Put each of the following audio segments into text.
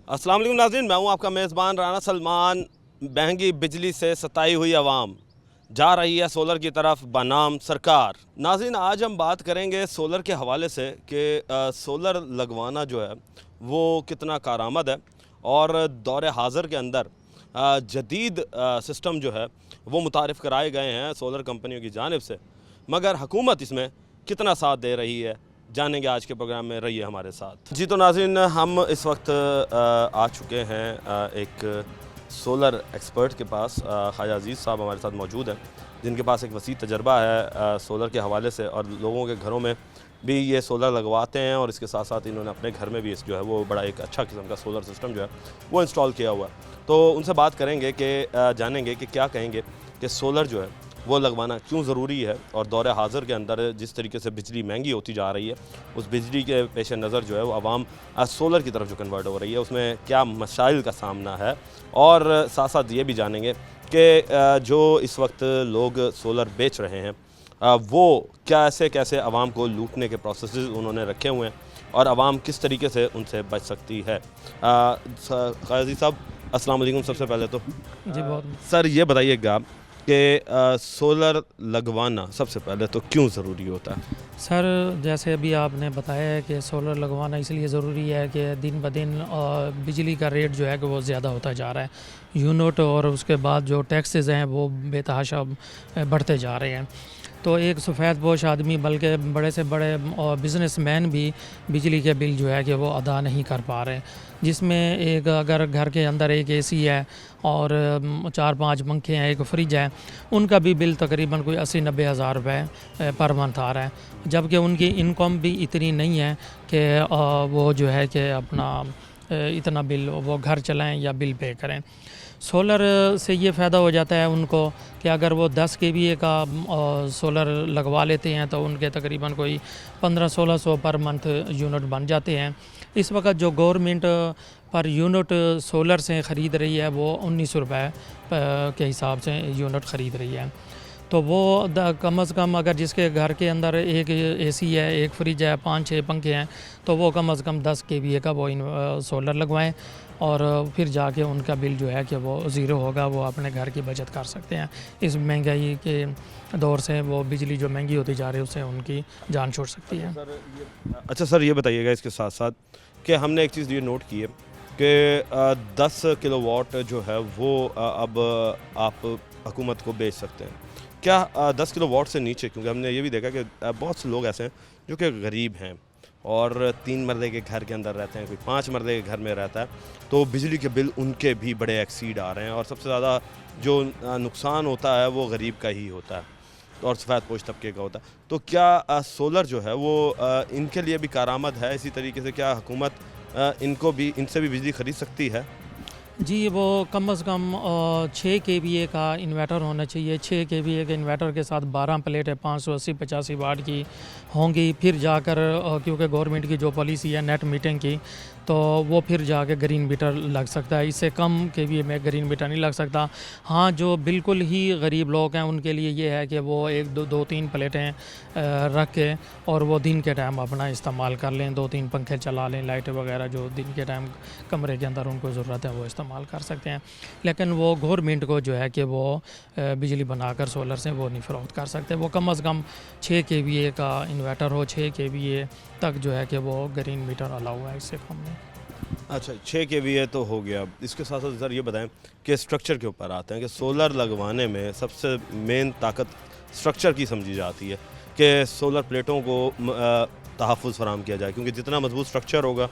अस्सलाम वालेकुम नाज़रीन, मैं हूं आपका मेज़बान राना सलमान। महंगी बिजली से सताई हुई आवाम जा रही है सोलर की तरफ बनाम सरकार। नाज़रीन, आज हम बात करेंगे सोलर के हवाले से कि सोलर लगवाना जो है वो कितना कारआमद है और दौर हाज़िर के अंदर जदीद सिस्टम जो है वो मुतारिफ़ कराए गए हैं सोलर कंपनियों की जानिब से, मगर हुकूमत इसमें कितना साथ दे रही है जानेंगे आज के प्रोग्राम में। रहिए हमारे साथ। जी तो नाज़रीन, हम इस वक्त आ चुके हैं एक सोलर एक्सपर्ट के पास। ख्वाजा अज़ीज़ साहब हमारे साथ मौजूद हैं, जिनके पास एक वसी तजर्बा है सोलर के हवाले से, और लोगों के घरों में भी ये सोलर लगवाते हैं और इसके साथ साथ इन्होंने अपने घर में भी इस जो है वो बड़ा एक अच्छा किस्म का सोलर सिस्टम जो है वो इंस्टॉल किया हुआ है। तो उनसे बात करेंगे कि जानेंगे कि क्या कहेंगे कि सोलर जो है वो लगवाना क्यों ज़रूरी है, और दौर हाज़िर के अंदर जिस तरीके से बिजली महंगी होती जा रही है उस बिजली के पेश नज़र जो है वो आवाम सोलर की तरफ जो कन्वर्ट हो रही है उसमें क्या मसाइल का सामना है। और साथ साथ ये भी जानेंगे कि जो इस वक्त लोग सोलर बेच रहे हैं वो कैसे कैसे आवाम को लूटने के प्रोसेस उन्होंने रखे हुए हैं और आवाम किस तरीके से उनसे बच सकती है। क़ाज़ी साहब अस्सलाम वालेकुम। सबसे पहले तो जी बहुत सर ये बताइएगा कि सोलर लगवाना सबसे पहले तो क्यों ज़रूरी होता है? सर, जैसे अभी आपने बताया है कि सोलर लगवाना इसलिए ज़रूरी है कि दिन ब दिन बिजली का रेट जो है कि वो ज़्यादा होता जा रहा है। यूनिट और उसके बाद जो टैक्सेस हैं वो बेतहाशा बढ़ते जा रहे हैं। तो एक सफ़ेदपोश आदमी, बल्कि बड़े से बड़े बिज़नेसमैन भी बिजली के बिल जो है कि वो अदा नहीं कर पा रहे, जिसमें एक अगर घर के अंदर एक एसी है और 4-5 पंखे हैं, एक फ्रिज है, उनका भी बिल तकरीबन कोई 80-90 हज़ार रुपये पर मंथ आ रहा है, जबकि उनकी इनकम भी इतनी नहीं है कि वो जो है कि अपना इतना बिल वो घर चलाएं या बिल पे करें। सोलर से ये फ़ायदा हो जाता है उनको कि अगर वो 10 केवीए का सोलर लगवा लेते हैं तो उनके तकरीबन कोई 1500-1600 पर मंथ यूनिट बन जाते हैं। इस वक्त जो गवर्नमेंट पर यूनिट सोलर से ख़रीद रही है वो 1900 रुपये के हिसाब से यूनिट ख़रीद रही है। तो वो कम से कम अगर जिसके घर के अंदर एक एसी है, एक फ्रिज है, 5-6 पंखे हैं, तो वो कम से कम 10 केवीए का वो सोलर लगवाएं और फिर जाके उनका बिल जो है कि वो ज़ीरो होगा, वो अपने घर की बचत कर सकते हैं। इस महंगाई के दौर से वो बिजली जो महंगी होती जा रही है उससे उनकी जान छूट सकती है। अच्छा सर, ये बताइएगा इसके साथ साथ कि हमने एक चीज़ ये नोट की है कि 10 किलोवाट जो है वो अब आप हुकूमत को बेच सकते हैं। क्या 10 किलोवाट से नीचे, क्योंकि हमने ये भी देखा कि बहुत से लोग ऐसे हैं जो कि गरीब हैं और 3 मरले के घर के अंदर रहते हैं, कोई 5 मरले के घर में रहता है, तो बिजली के बिल उनके भी बड़े एक्सीड आ रहे हैं और सबसे ज़्यादा जो नुकसान होता है वो गरीब का ही होता है और सफ़ेदपोश तबके का होता है। तो क्या सोलर जो है वो इनके लिए भी कारआमद है? इसी तरीके से क्या हुकूमत इनसे भी बिजली ख़रीद सकती है? जी, वो कम से कम 6 केवीए का इन्वर्टर होना चाहिए। 6 केवीए के इन्वर्टर के साथ 12 प्लेटें 580-85 वाट की होंगी। फिर जाकर क्योंकि गवर्नमेंट की जो पॉलिसी है नेट मीटरिंग की, तो वो फिर जाके ग्रीन मीटर लग सकता है। इससे कम केवीए में ग्रीन मीटर नहीं लग सकता। हाँ, जो बिल्कुल ही गरीब लोग हैं उनके लिए ये है कि वो 1-2-3 प्लेटें रख के और वो दिन के टाइम अपना इस्तेमाल कर लें, 2-3 पंखे चला लें, लाइटें वगैरह जो दिन के टाइम कमरे के अंदर उनको ज़रूरत है वो इस्तेमाल कर सकते हैं। लेकिन वो गवर्नमेंट को जो है कि वो बिजली बनाकर सोलर से वो नहीं फ़रोख्त कर सकते। वो कम से कम 6 केवीए का इन्वर्टर हो, 6 केवीए तक जो है कि वो ग्रीन मीटर अलाउ है, इससे कम नहीं। अच्छा, 6 केवीए तो हो गया। इसके साथ साथ सर ये बताएं कि स्ट्रक्चर के ऊपर आते हैं कि सोलर लगवाने में सबसे मेन ताकत स्ट्रक्चर की समझी जाती है कि सोलर प्लेटों को तहफ़्फ़ुज़ फराहम किया जाए, क्योंकि जितना मजबूत स्ट्रक्चर होगा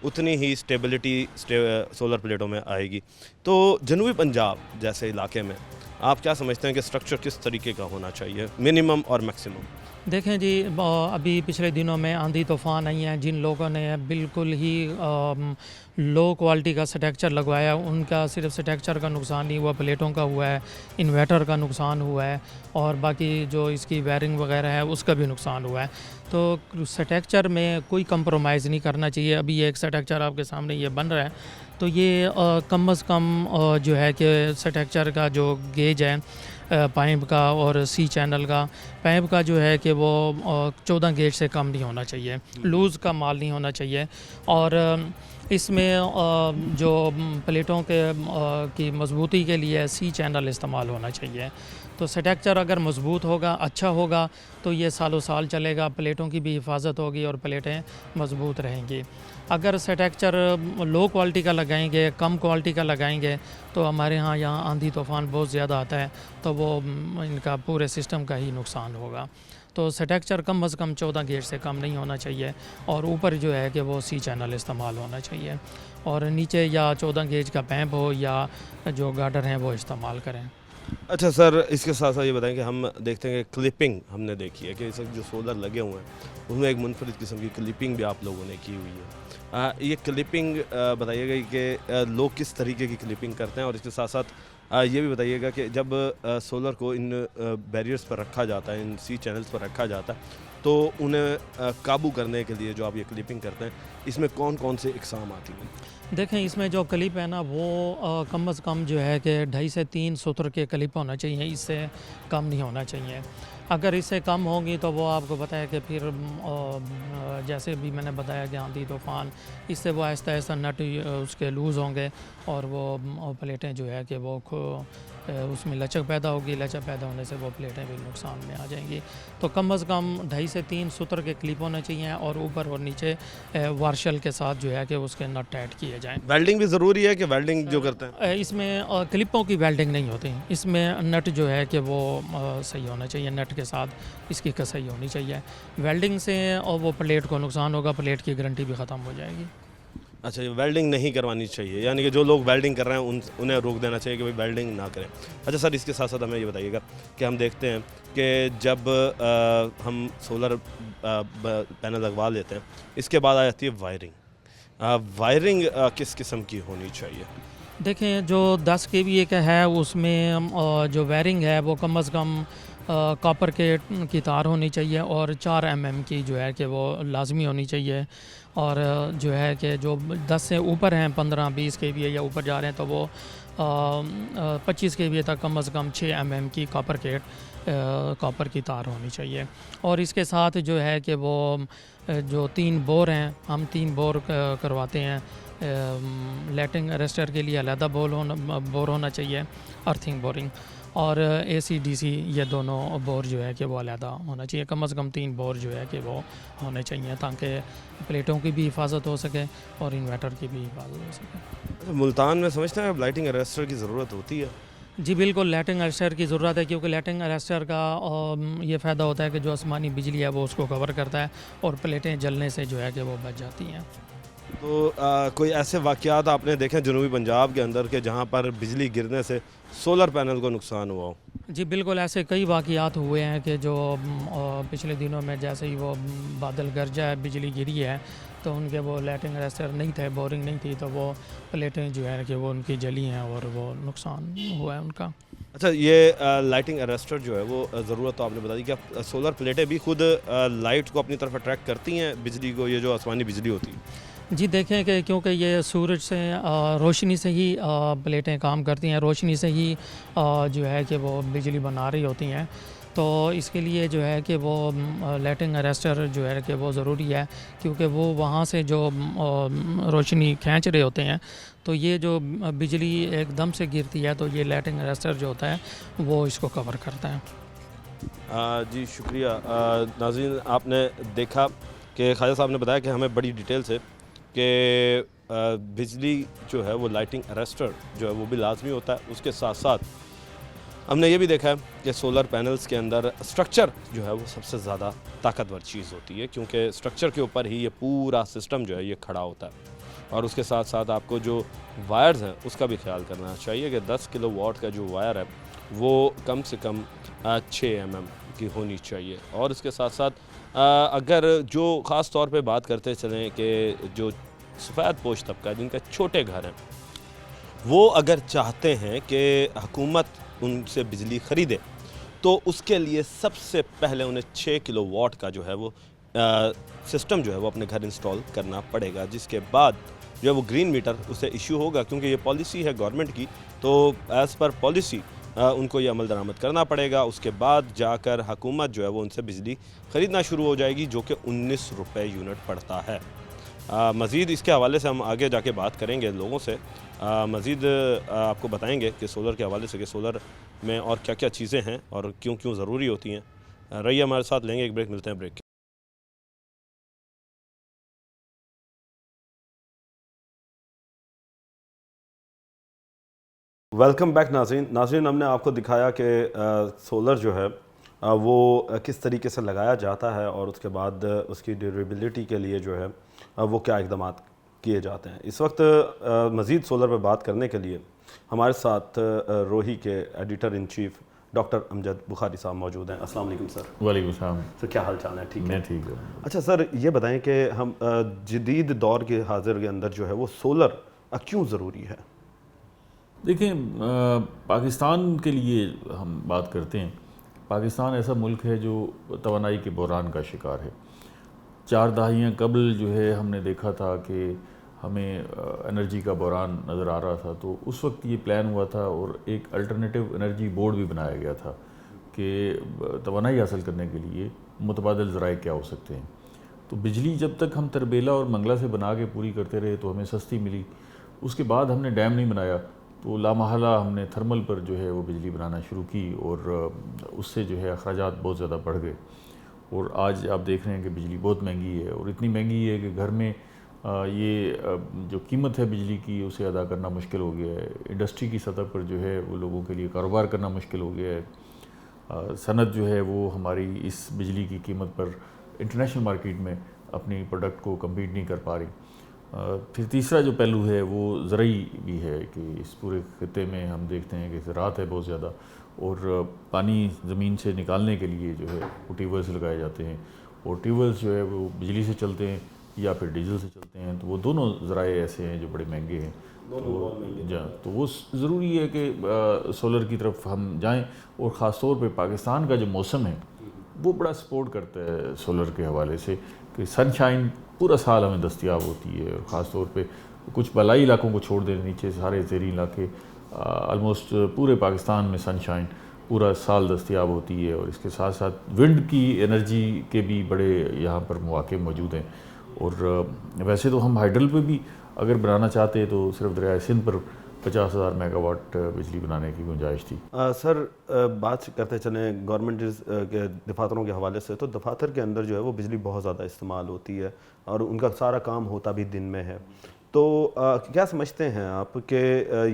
उतनी ही स्टेबिलिटी सोलर प्लेटों में आएगी। तो जनूबी पंजाब जैसे इलाके में आप क्या समझते हैं कि स्ट्रक्चर किस तरीके का होना चाहिए, मिनिमम और मैक्सिमम? देखें जी, अभी पिछले दिनों में आंधी तूफ़ान आई हैं, जिन लोगों ने बिल्कुल ही लो क्वालिटी का स्ट्रक्चर लगवाया, उनका सिर्फ स्ट्रक्चर का नुकसान नहीं हुआ, प्लेटों का हुआ है, इन्वर्टर का नुकसान हुआ है और बाकी जो इसकी वायरिंग वगैरह है उसका भी नुकसान हुआ है। तो स्ट्रक्चर में कोई कंप्रोमाइज़ नहीं करना चाहिए। अभी एक स्ट्रक्चर आपके सामने ये बन रहा है, तो ये कम से कम जो है कि स्ट्रक्चर का जो गेज है पाइप का और सी चैनल का। पाइप का जो है कि वो 14 गेज से कम नहीं होना चाहिए, लूज़ का माल नहीं होना चाहिए। और इसमें जो प्लेटों के की मजबूती के लिए सी चैनल इस्तेमाल होना चाहिए। तो स्ट्रक्चर अगर मजबूत होगा, अच्छा होगा, तो ये सालों साल चलेगा, प्लेटों की भी हिफाजत होगी और प्लेटें मजबूत रहेंगी। अगर स्ट्रक्चर लो क्वालिटी का लगाएंगे, कम क्वालिटी का लगाएंगे, तो हमारे यहाँ आंधी तूफ़ान बहुत ज़्यादा आता है, तो वो इनका पूरे सिस्टम का ही नुकसान होगा। तो स्ट्रक्चर कम अज़ कम 14 गेज से कम नहीं होना चाहिए, और ऊपर जो है कि वो सी चैनल इस्तेमाल होना चाहिए, और नीचे या 14 गेज का पैंप हो या जो गार्डर हैं वो इस्तेमाल करें। अच्छा सर, इसके साथ साथ ये बताएं कि हम देखते हैं कि क्लिपिंग हमने देखी है कि इस वक्त जो सोलर लगे हुए हैं उनमें एक मुनफरिद किस्म की क्लिपिंग भी आप लोगों ने की हुई है। ये क्लिपिंग बताइएगा कि लोग किस तरीके की क्लिपिंग करते हैं, और इसके साथ साथ ये भी बताइएगा कि जब सोलर को इन बैरियर्स पर रखा जाता है, इन सी चैनल्स पर रखा जाता है, तो उन्हें काबू करने के लिए जो आप ये क्लिपिंग करते हैं, इसमें कौन कौन से इकसाम आती हैं? देखें, इसमें जो क्लिप है ना वो कम अज़ कम जो है कि 2.5 से 3 सूत्र के क्लिप होना चाहिए, इससे कम नहीं होना चाहिए। अगर इससे कम होगी तो वो आपको पता है कि फिर जैसे भी मैंने बताया कि आंधी तूफ़ान, इससे वो आहिस्ता आहिस्ता नट उसके लूज़ होंगे, और वो प्लेटें जो है कि वो उसमें लचक पैदा होगी, लचक पैदा होने से वो प्लेटें भी नुकसान में आ जाएंगी। तो कम अज़ कम 2.5 से 3 सूत्र के क्लिप होने चाहिए, और ऊपर और नीचे वार्शल के साथ जो है कि उसके नट टाइट किए जाएँ। वेल्डिंग भी ज़रूरी है कि वेल्डिंग जो करते हैं इसमें क्लिपों की वेल्डिंग नहीं होती, इसमें नट जो है कि वो सही होना चाहिए, नट के साथ इसकी कसई होनी चाहिए। वेल्डिंग से और वो प्लेट को नुकसान होगा, प्लेट की गारंटी भी ख़त्म हो जाएगी। अच्छा, ये वेल्डिंग नहीं करवानी चाहिए, यानी कि जो लोग वेल्डिंग कर रहे हैं उन्हें रोक देना चाहिए कि भाई वेल्डिंग ना करें। अच्छा सर, इसके साथ साथ हमें ये बताइएगा कि हम देखते हैं कि जब हम सोलर पैनल लगवा लेते हैं, इसके बाद आ जाती है वायरिंग। वायरिंग किस किस्म की होनी चाहिए? देखें, जो 10 kVA का है उसमें जो वायरिंग है वो कम अज़ कम कॉपर की तार होनी चाहिए, और 4 mm की जो है कि वो लाजमी होनी चाहिए। और जो है कि जो 10 से ऊपर हैं, 15-20 kVA या ऊपर जा रहे हैं, तो वो 25 kVA तक कम अज़ कम 6 mm की कॉपर की तार होनी चाहिए। और इसके साथ जो है कि वो जो 3 बोर हैं, हम 3 बोर करवाते हैं। लाइटिंग अरेस्टर के लिए अलहदा बोर होना चाहिए, अर्थिंग बोरिंग, और AC/DC ये दोनों बोर जो है कि वो अलहदा होना चाहिए। कम अज़ कम 3 बोर जो है कि वो होने चाहिए, ताकि प्लेटों की भी हिफाजत हो सके और इन्वर्टर की भी हिफाजत हो सके। मुल्तान में समझते हैं लाइटिंग अरेस्टर की ज़रूरत होती है? जी बिल्कुल, लाइटिंग अरेस्टर की ज़रूरत है, क्योंकि लाइटिंग अरेस्टर का ये फ़ायदा होता है कि जो आसमानी बिजली है वो उसको कवर करता है, और प्लेटें जलने से जो है कि वो बच जाती हैं। तो कोई ऐसे वाक़यात आपने देखे जनूबी पंजाब के अंदर के जहाँ पर बिजली गिरने से सोलर पैनल को नुकसान हुआ हो? जी बिल्कुल, ऐसे कई वाक़यात हुए हैं कि जो पिछले दिनों में जैसे ही वो बादल गरजा है, बिजली गिरी है, तो उनके वो लाइटिंग अरेस्टर नहीं थे, बोरिंग नहीं थी, तो वो प्लेटें जो है कि वो उनकी जली हैं और वो नुकसान हुआ है उनका। अच्छा, ये लाइटिंग अरेस्टर जो है वो ज़रूरत तो आपने बता दी, क्या सोलर प्लेटें भी खुद लाइट को अपनी तरफ अट्रैक्ट करती हैं, बिजली को, ये जो आसमानी बिजली होती है? जी देखें कि क्योंकि ये सूरज से रोशनी से ही प्लेटें काम करती हैं, रोशनी से ही जो है कि वो बिजली बना रही होती हैं, तो इसके लिए जो है कि वो लाइटिंग अरेस्टर जो है कि वो ज़रूरी है, क्योंकि वो वहाँ से जो रोशनी खींच रहे होते हैं, तो ये जो बिजली एकदम से गिरती है, तो ये लाइटिंग अरेस्टर जो होता है वो इसको कवर करता है। जी शुक्रिया। नाज़रीन, आपने देखा कि ख्वाजा साहब ने बताया कि हमें बड़ी डिटेल से कि बिजली जो है वो लाइटिंग अरेस्टर जो है वो भी लाजमी होता है। उसके साथ साथ हमने ये भी देखा है कि सोलर पैनल्स के अंदर स्ट्रक्चर जो है वो सबसे ज़्यादा ताकतवर चीज़ होती है, क्योंकि स्ट्रक्चर के ऊपर ही ये पूरा सिस्टम जो है ये खड़ा होता है। और उसके साथ साथ आपको जो वायर्स हैं उसका भी ख्याल करना चाहिए कि 10 किलोवाट का जो वायर है वो कम से कम 6 mm की होनी चाहिए। और इसके साथ साथ अगर जो ख़ास तौर पे बात करते चलें कि जो सफ़ेद पोश तबका जिनका छोटे घर हैं, वो अगर चाहते हैं कि हुकूमत उनसे बिजली ख़रीदे, तो उसके लिए सबसे पहले उन्हें 6 किलोवाट का जो है वो सिस्टम जो है वो अपने घर इंस्टॉल करना पड़ेगा, जिसके बाद जो है वो ग्रीन मीटर उसे इशू होगा, क्योंकि ये पॉलिसी है गवर्नमेंट की। तो एज़ पर पॉलिसी उनको ये अमल दरामद करना पड़ेगा। उसके बाद जाकर हुकूमत जो है वो उनसे बिजली ख़रीदना शुरू हो जाएगी, जो कि 19 रुपये यूनिट पड़ता है। मज़ीद इसके हवाले से हम आगे जाके बात करेंगे लोगों से, मज़ीद आपको बताएंगे कि सोलर के हवाले से कि सोलर में और क्या क्या चीज़ें हैं और क्यों क्यों ज़रूरी होती हैं। रहिए हमारे साथ, लेंगे एक ब्रेक, मिलते हैं ब्रेक। वेलकम बैक नाज़रीन, हमने आपको दिखाया कि सोलर जो है वो किस तरीके से लगाया जाता है और उसके बाद उसकी ड्यूरेबिलिटी के लिए जो है वो क्या इक़दाम किए जाते हैं। इस वक्त मज़ीद सोलर पर बात करने के लिए हमारे साथ रोही के editor in chief doctor Amjad Bukhari साहब मौजूद हैं। अस्सलाम वालेकुम सर। वालेकुम सलाम। सर क्या हाल चाल है? ठीक है, मैं ठीक हूँ। अच्छा सर, ये बताएं कि हम जदीद दौर के हाजिर के अंदर जो है वो सोलर क्यों ज़रूरी है? देखिए, पाकिस्तान के लिए हम बात करते हैं। पाकिस्तान ऐसा मुल्क है जो तवानाई के बहरान का शिकार है। 4 दहाइयाँ कबल जो है हमने देखा था कि हमें एनर्जी का बहरान नज़र आ रहा था, तो उस वक्त ये प्लान हुआ था और एक अल्टरनेटिव एनर्जी बोर्ड भी बनाया गया था कि तवानाई हासिल करने के लिए मुतबादिल ज़राए क्या हो सकते हैं। तो बिजली जब तक हम तरबेला और मंगला से बना के पूरी करते रहे तो हमें सस्ती मिली। उसके बाद हमने डैम नहीं बनाया तो लामहला हमने थर्मल पर जो है वो बिजली बनाना शुरू की और उससे जो है अखराजात बहुत ज़्यादा बढ़ गए। और आज आप देख रहे हैं कि बिजली बहुत महंगी है और इतनी महंगी है कि घर में ये जो कीमत है बिजली की उसे अदा करना मुश्किल हो गया है। इंडस्ट्री की सतह पर जो है वो लोगों के लिए कारोबार करना मुश्किल हो गया है। सनत जो है वो हमारी इस बिजली की कीमत पर इंटरनेशनल मार्केट में अपनी प्रोडक्ट को कम्पीट नहीं कर पा रही। फिर तीसरा जो पहलू है वो ज़रूरी भी है कि इस पूरे खित्ते में हम देखते हैं कि ज़राअत है बहुत ज़्यादा और पानी ज़मीन से निकालने के लिए जो है वो ट्यूबवेल्स लगाए जाते हैं और ट्यूबवेल्स जो है वो बिजली से चलते हैं या फिर डीजल से चलते हैं। तो वो दोनों ज़राए ऐसे हैं जो बड़े महंगे हैं। तो वो ज़रूरी है कि सोलर की तरफ हम जाएं और ख़ास तौर पे पाकिस्तान का जो मौसम है वो बड़ा सपोर्ट करता है सोलर के हवाले से कि सनशाइन पूरा साल हमें दस्तयाब होती है। और ख़ास तौर पे कुछ बलाई इलाकों को छोड़ दें, नीचे सारे ज़ेरी इलाके आलमोस्ट पूरे पाकिस्तान में सनशाइन पूरा साल दस्तयाब होती है। और इसके साथ साथ विंड की एनर्जी के भी बड़े यहाँ पर मौके मौजूद हैं। और वैसे तो हम हाइडल पे भी अगर बनाना चाहते हैं तो सिर्फ दरिया सिंध पर 50,000 मेगावाट बिजली बनाने की गुंजाइश थी। सर बात करते चलें गवर्नमेंट के दफातरों के हवाले से, तो दफातर के अंदर जो है वो बिजली बहुत ज़्यादा इस्तेमाल होती है और उनका सारा काम होता भी दिन में है। तो क्या समझते हैं आप कि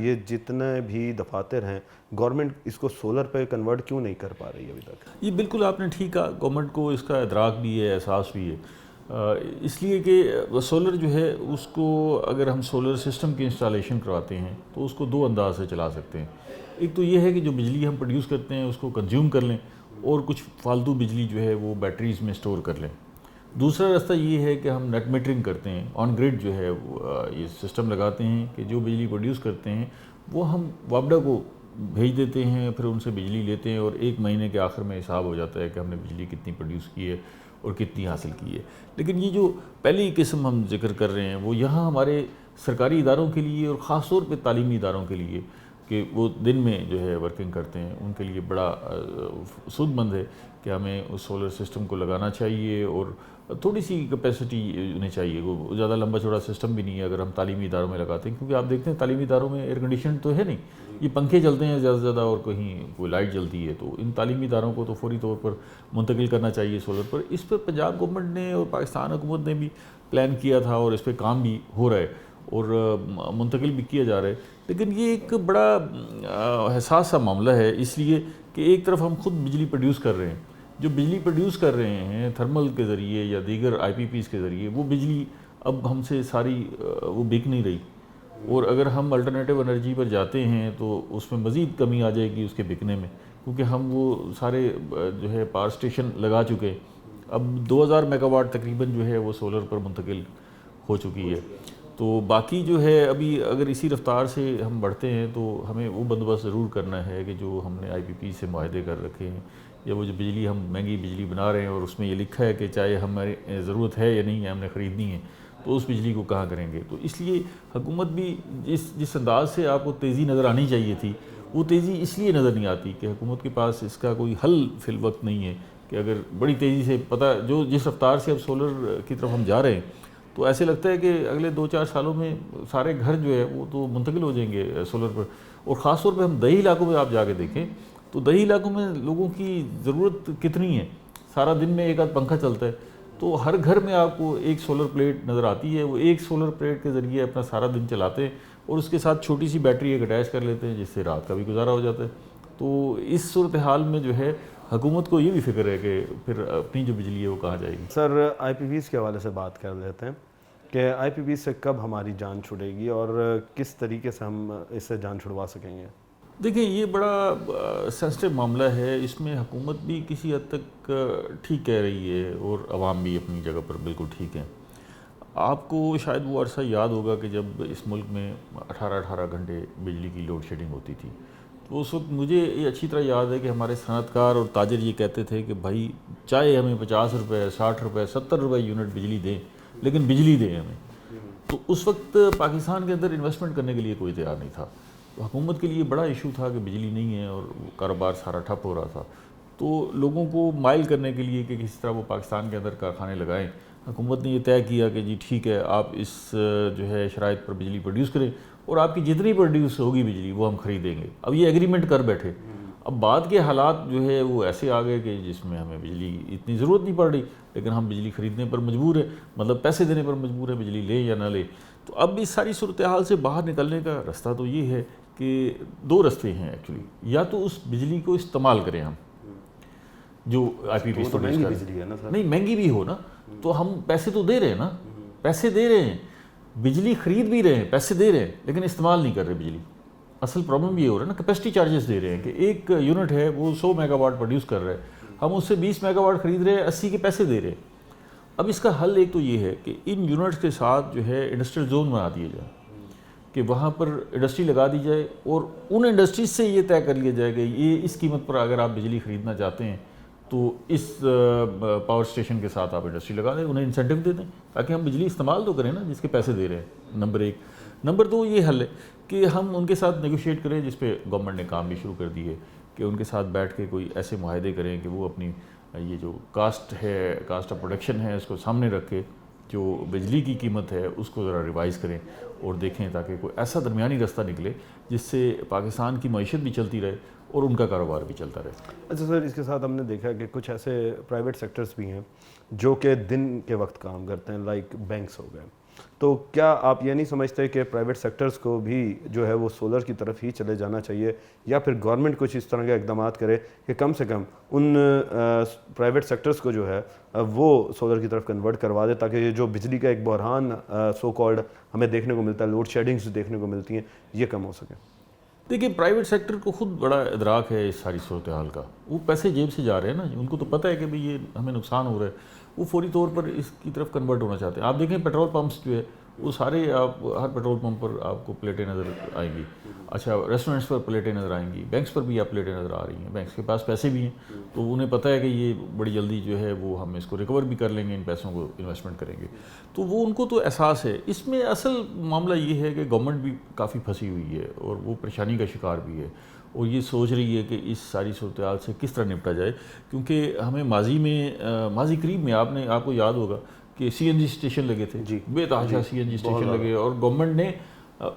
ये जितने भी दफातर हैं गवर्नमेंट इसको सोलर पे कन्वर्ट क्यों नहीं कर पा रही है अभी तक? ये बिल्कुल आपने ठीक कहा, गवर्नमेंट को इसका इदराक भी है, एहसास भी है। इसलिए कि सोलर जो है उसको अगर हम सोलर सिस्टम की इंस्टॉलेशन करवाते हैं तो उसको 2 अंदाज से चला सकते हैं। एक तो ये है कि जो बिजली हम प्रोड्यूस करते हैं उसको कंज्यूम कर लें और कुछ फालतू बिजली जो है वो बैटरीज़ में स्टोर कर लें। दूसरा रास्ता ये है कि हम नेट मीटरिंग करते हैं, ऑन ग्रिड जो है ये सिस्टम लगाते हैं कि जो बिजली प्रोड्यूस करते हैं वो हम वापडा को भेज देते हैं, फिर उनसे बिजली लेते हैं और 1 महीने के आखिर में हिसाब हो जाता है कि हमने बिजली कितनी प्रोड्यूस की है और कितनी हासिल की है। लेकिन ये जो पहली किस्म हम जिक्र कर रहे हैं वो यहाँ हमारे सरकारी इदारों के लिए और ख़ास तौर पे तालीमी इदारों के लिए कि वो दिन में जो है वर्किंग करते हैं उनके लिए बड़ा सूदमंद है कि हमें उस सोलर सिस्टम को लगाना चाहिए और थोड़ी सी कैपेसिटी होनी चाहिए। वो ज़्यादा लंबा चौड़ा सिस्टम भी नहीं है अगर हम तालीमी इदारों में लगाते हैं, क्योंकि आप देखते हैं तालीमी इदारों में एयर कंडीशन तो है नहीं, ये पंखे चलते हैं ज़्यादा से ज़्यादा और कहीं कोई लाइट जलती है। तो इन तालीमी इदारों को तो फौरी तौर पर मुंतकिल करना चाहिए सोलर पर। इस पर पंजाब गवर्नमेंट ने और पाकिस्तान हुकूमत ने भी प्लान किया था और इस पर काम भी हो रहा है और मुंतकिल भी किया जा रहा है। लेकिन ये एक बड़ा हसास सा मामला है, इसलिए कि एक तरफ हम खुद बिजली प्रोड्यूस कर रहे हैं, जो बिजली प्रोड्यूस कर रहे हैं थर्मल के ज़रिए या दीगर IPPs के ज़रिए, वो बिजली अब हमसे सारी वो बिक नहीं रही। और अगर हम अल्टरनेटिव एनर्जी पर जाते हैं तो उसमें मज़ीद कमी आ जाएगी उसके बिकने में, क्योंकि हम वो सारे जो है पावर स्टेशन लगा चुके हैं। अब 2000 मेगावाट तकरीबन जो है वो सोलर पर मुंतकिल हो चुकी है। तो बाकी जो है अभी अगर इसी रफ्तार से हम बढ़ते हैं तो हमें वो बंदोबस्त ज़रूर करना है कि जो हमने IPP से मुआहदे कर रखे हैं या वो जो बिजली हम महंगी बिजली बना रहे हैं और उसमें ये लिखा है कि चाहे हमारी ज़रूरत है या नहीं है हमने ख़रीदनी है, तो उस बिजली को कहाँ करेंगे। तो इसलिए हुकूमत भी जिस अंदाज से आपको तेज़ी नज़र आनी चाहिए थी वो तेज़ी इसलिए नज़र नहीं आती कि हुकूमत के पास इसका कोई हल फिल वक्त नहीं है कि अगर बड़ी तेज़ी से पता जो जिस रफ्तार से अब सोलर की तरफ हम जा रहे हैं, तो ऐसे लगता है कि अगले 2-4 सालों में सारे घर जो है वो तो मुंतकिल हो जाएंगे सोलर पर। और ख़ास तौर पे हम दही इलाकों में आप जाके देखें तो दही इलाकों में लोगों की ज़रूरत कितनी है, सारा दिन में एक आध पंखा चलता है, तो हर घर में आपको एक सोलर प्लेट नज़र आती है। वो एक सोलर प्लेट के ज़रिए अपना सारा दिन चलाते हैं और उसके साथ छोटी सी बैटरी एक अटैच कर लेते हैं, जिससे रात का भी गुजारा हो जाता है। तो इस सूरत हाल में जो है हुकूमत को ये भी फिक्र है कि फिर अपनी जो बिजली है वो कहाँ जाएगी। सर, IPVs के हवाले से बात कर लेते हैं कि IPVs से कब हमारी जान छुड़ेगी और किस तरीके से हम इससे जान छुड़वा सकेंगे? देखिए, ये बड़ा सेंसिटिव मामला है। इसमें हुकूमत भी किसी हद तक ठीक कह रही है और अवाम भी अपनी जगह पर बिल्कुल ठीक है। आपको शायद वो अरसा याद होगा कि जब इस मुल्क में 18-18 घंटे बिजली की लोड शेडिंग होती थी, तो उस वक्त मुझे ये अच्छी तरह याद है कि हमारे सनअतकार और ताजर ये कहते थे कि भाई चाहे हमें 50 रुपये, 60 रुपये, 70 रुपये यूनिट बिजली दें, लेकिन बिजली दें हमें। तो उस वक्त पाकिस्तान के अंदर इन्वेस्टमेंट करने के लिए कोई तैयार नहीं था। हुकूमत के लिए बड़ा इशू था कि बिजली नहीं है और कारोबार सारा ठप हो रहा था। तो लोगों को माइल करने के लिए कि किसी तरह वो पाकिस्तान के अंदर कारखाने लगाएं, हुकूमत ने ये तय किया कि जी ठीक है, आप इस जो है शराइत पर बिजली प्रोड्यूस करें और आपकी जितनी प्रोड्यूस होगी बिजली वो हम ख़रीदेंगे। अब ये एग्रीमेंट कर बैठे। अब बाद के हालात जो है वो ऐसे आ गए कि जिसमें हमें बिजली इतनी ज़रूरत नहीं पड़ रही, लेकिन हम बिजली ख़रीदने पर मजबूर है, मतलब पैसे देने पर मजबूर है, बिजली ले या ना ले। तो अब इस सारी सूरत हाल से बाहर निकलने का रास्ता तो ये है कि दो रास्ते हैं एक्चुअली। या तो उस बिजली को इस्तेमाल करें हम, जो IPVs तो महंगी बिजली है ना सर? नहीं, महंगी भी हो ना, तो हम पैसे तो दे रहे हैं ना, पैसे दे रहे हैं, बिजली खरीद भी रहे हैं, पैसे दे रहे हैं, लेकिन इस्तेमाल नहीं कर रहे बिजली। असल प्रॉब्लम ये हो रहा है ना, कैपेसिटी चार्जेस दे रहे हैं कि एक यूनिट है वो 100 मेगावाट प्रोड्यूस कर रहा है, हम उससे 20 मेगावाट खरीद रहे हैं, 80 के पैसे दे रहे हैं। अब इसका हल एक तो ये है कि इन यूनिट्स के साथ जो है इंडस्ट्रियल जोन बना दिए जाए, कि वहाँ पर इंडस्ट्री लगा दी जाए और उन इंडस्ट्रीज से ये तय कर लिया जाए कि ये इस कीमत पर अगर आप बिजली ख़रीदना चाहते हैं तो इस पावर स्टेशन के साथ आप इंडस्ट्री लगा दें, उन्हें इंसेंटिव दे दें, ताकि हम बिजली इस्तेमाल तो करें ना जिसके पैसे दे रहे हैं। नंबर एक। नंबर दो ये हल है कि हम उनके साथ नेगोशिएट करें, जिस पे गवर्नमेंट ने काम भी शुरू कर दी है, कि उनके साथ बैठ के कोई ऐसे मुआहदे करें कि वो अपनी ये जो कास्ट ऑफ प्रोडक्शन है उसको सामने रख के जो बिजली की कीमत है उसको ज़रा रिवाइज़ करें और देखें, ताकि कोई ऐसा दरमियानी रास्ता निकले जिससे पाकिस्तान की मईशत भी चलती रहे और उनका कारोबार भी चलता रहे। अच्छा सर, इसके साथ हमने देखा कि कुछ ऐसे प्राइवेट सेक्टर्स भी हैं जो कि दिन के वक्त काम करते हैं, लाइक बैंक्स हो गए। तो क्या आप ये नहीं समझते कि प्राइवेट सेक्टर्स को भी जो है वो सोलर की तरफ ही चले जाना चाहिए, या फिर गवर्नमेंट कुछ इस तरह के इकदाम करे कि कम से कम उन प्राइवेट सेक्टर्स को जो है वो सोलर की तरफ कन्वर्ट करवा दे, ताकि ये जो बिजली का एक बहरान सो कॉल्ड हमें देखने को मिलता है, लोड शेडिंग्स देखने को मिलती हैं, ये कम हो सके? देखिए, प्राइवेट सेक्टर को खुद बड़ा इदराक है इस सारी सूरत हाल का। वो पैसे जेब से जा रहे हैं ना, उनको तो पता है कि भाई ये हमें नुकसान हो रहा है, वो फौरी तौर पर इसकी तरफ कन्वर्ट होना चाहते हैं। आप देखें पेट्रोल पंप्स जो है वो सारे, आप हर पेट्रोल पंप पर आपको प्लेटें नज़र आएंगी। अच्छा, रेस्टोरेंट्स पर प्लेटें नज़र आएंगी, बैंक्स पर भी आप प्लेटें नज़र आ रही हैं। बैंक्स के पास पैसे भी हैं, तो उन्हें पता है कि ये बड़ी जल्दी जो है वो हम इसको रिकवर भी कर लेंगे, इन पैसों को इन्वेस्टमेंट करेंगे, तो वो उनको तो एहसास है। इसमें असल मामला ये है कि गवर्नमेंट भी काफ़ी फंसी हुई है और वो परेशानी का शिकार भी है और ये सोच रही है कि इस सारी सूरत हाल से किस तरह निपटा जाए। क्योंकि हमें माजी करीब में आपको याद होगा कि CNG स्टेशन लगे थे जी, बेतहाशा CNG स्टेशन लगे, और गवर्नमेंट ने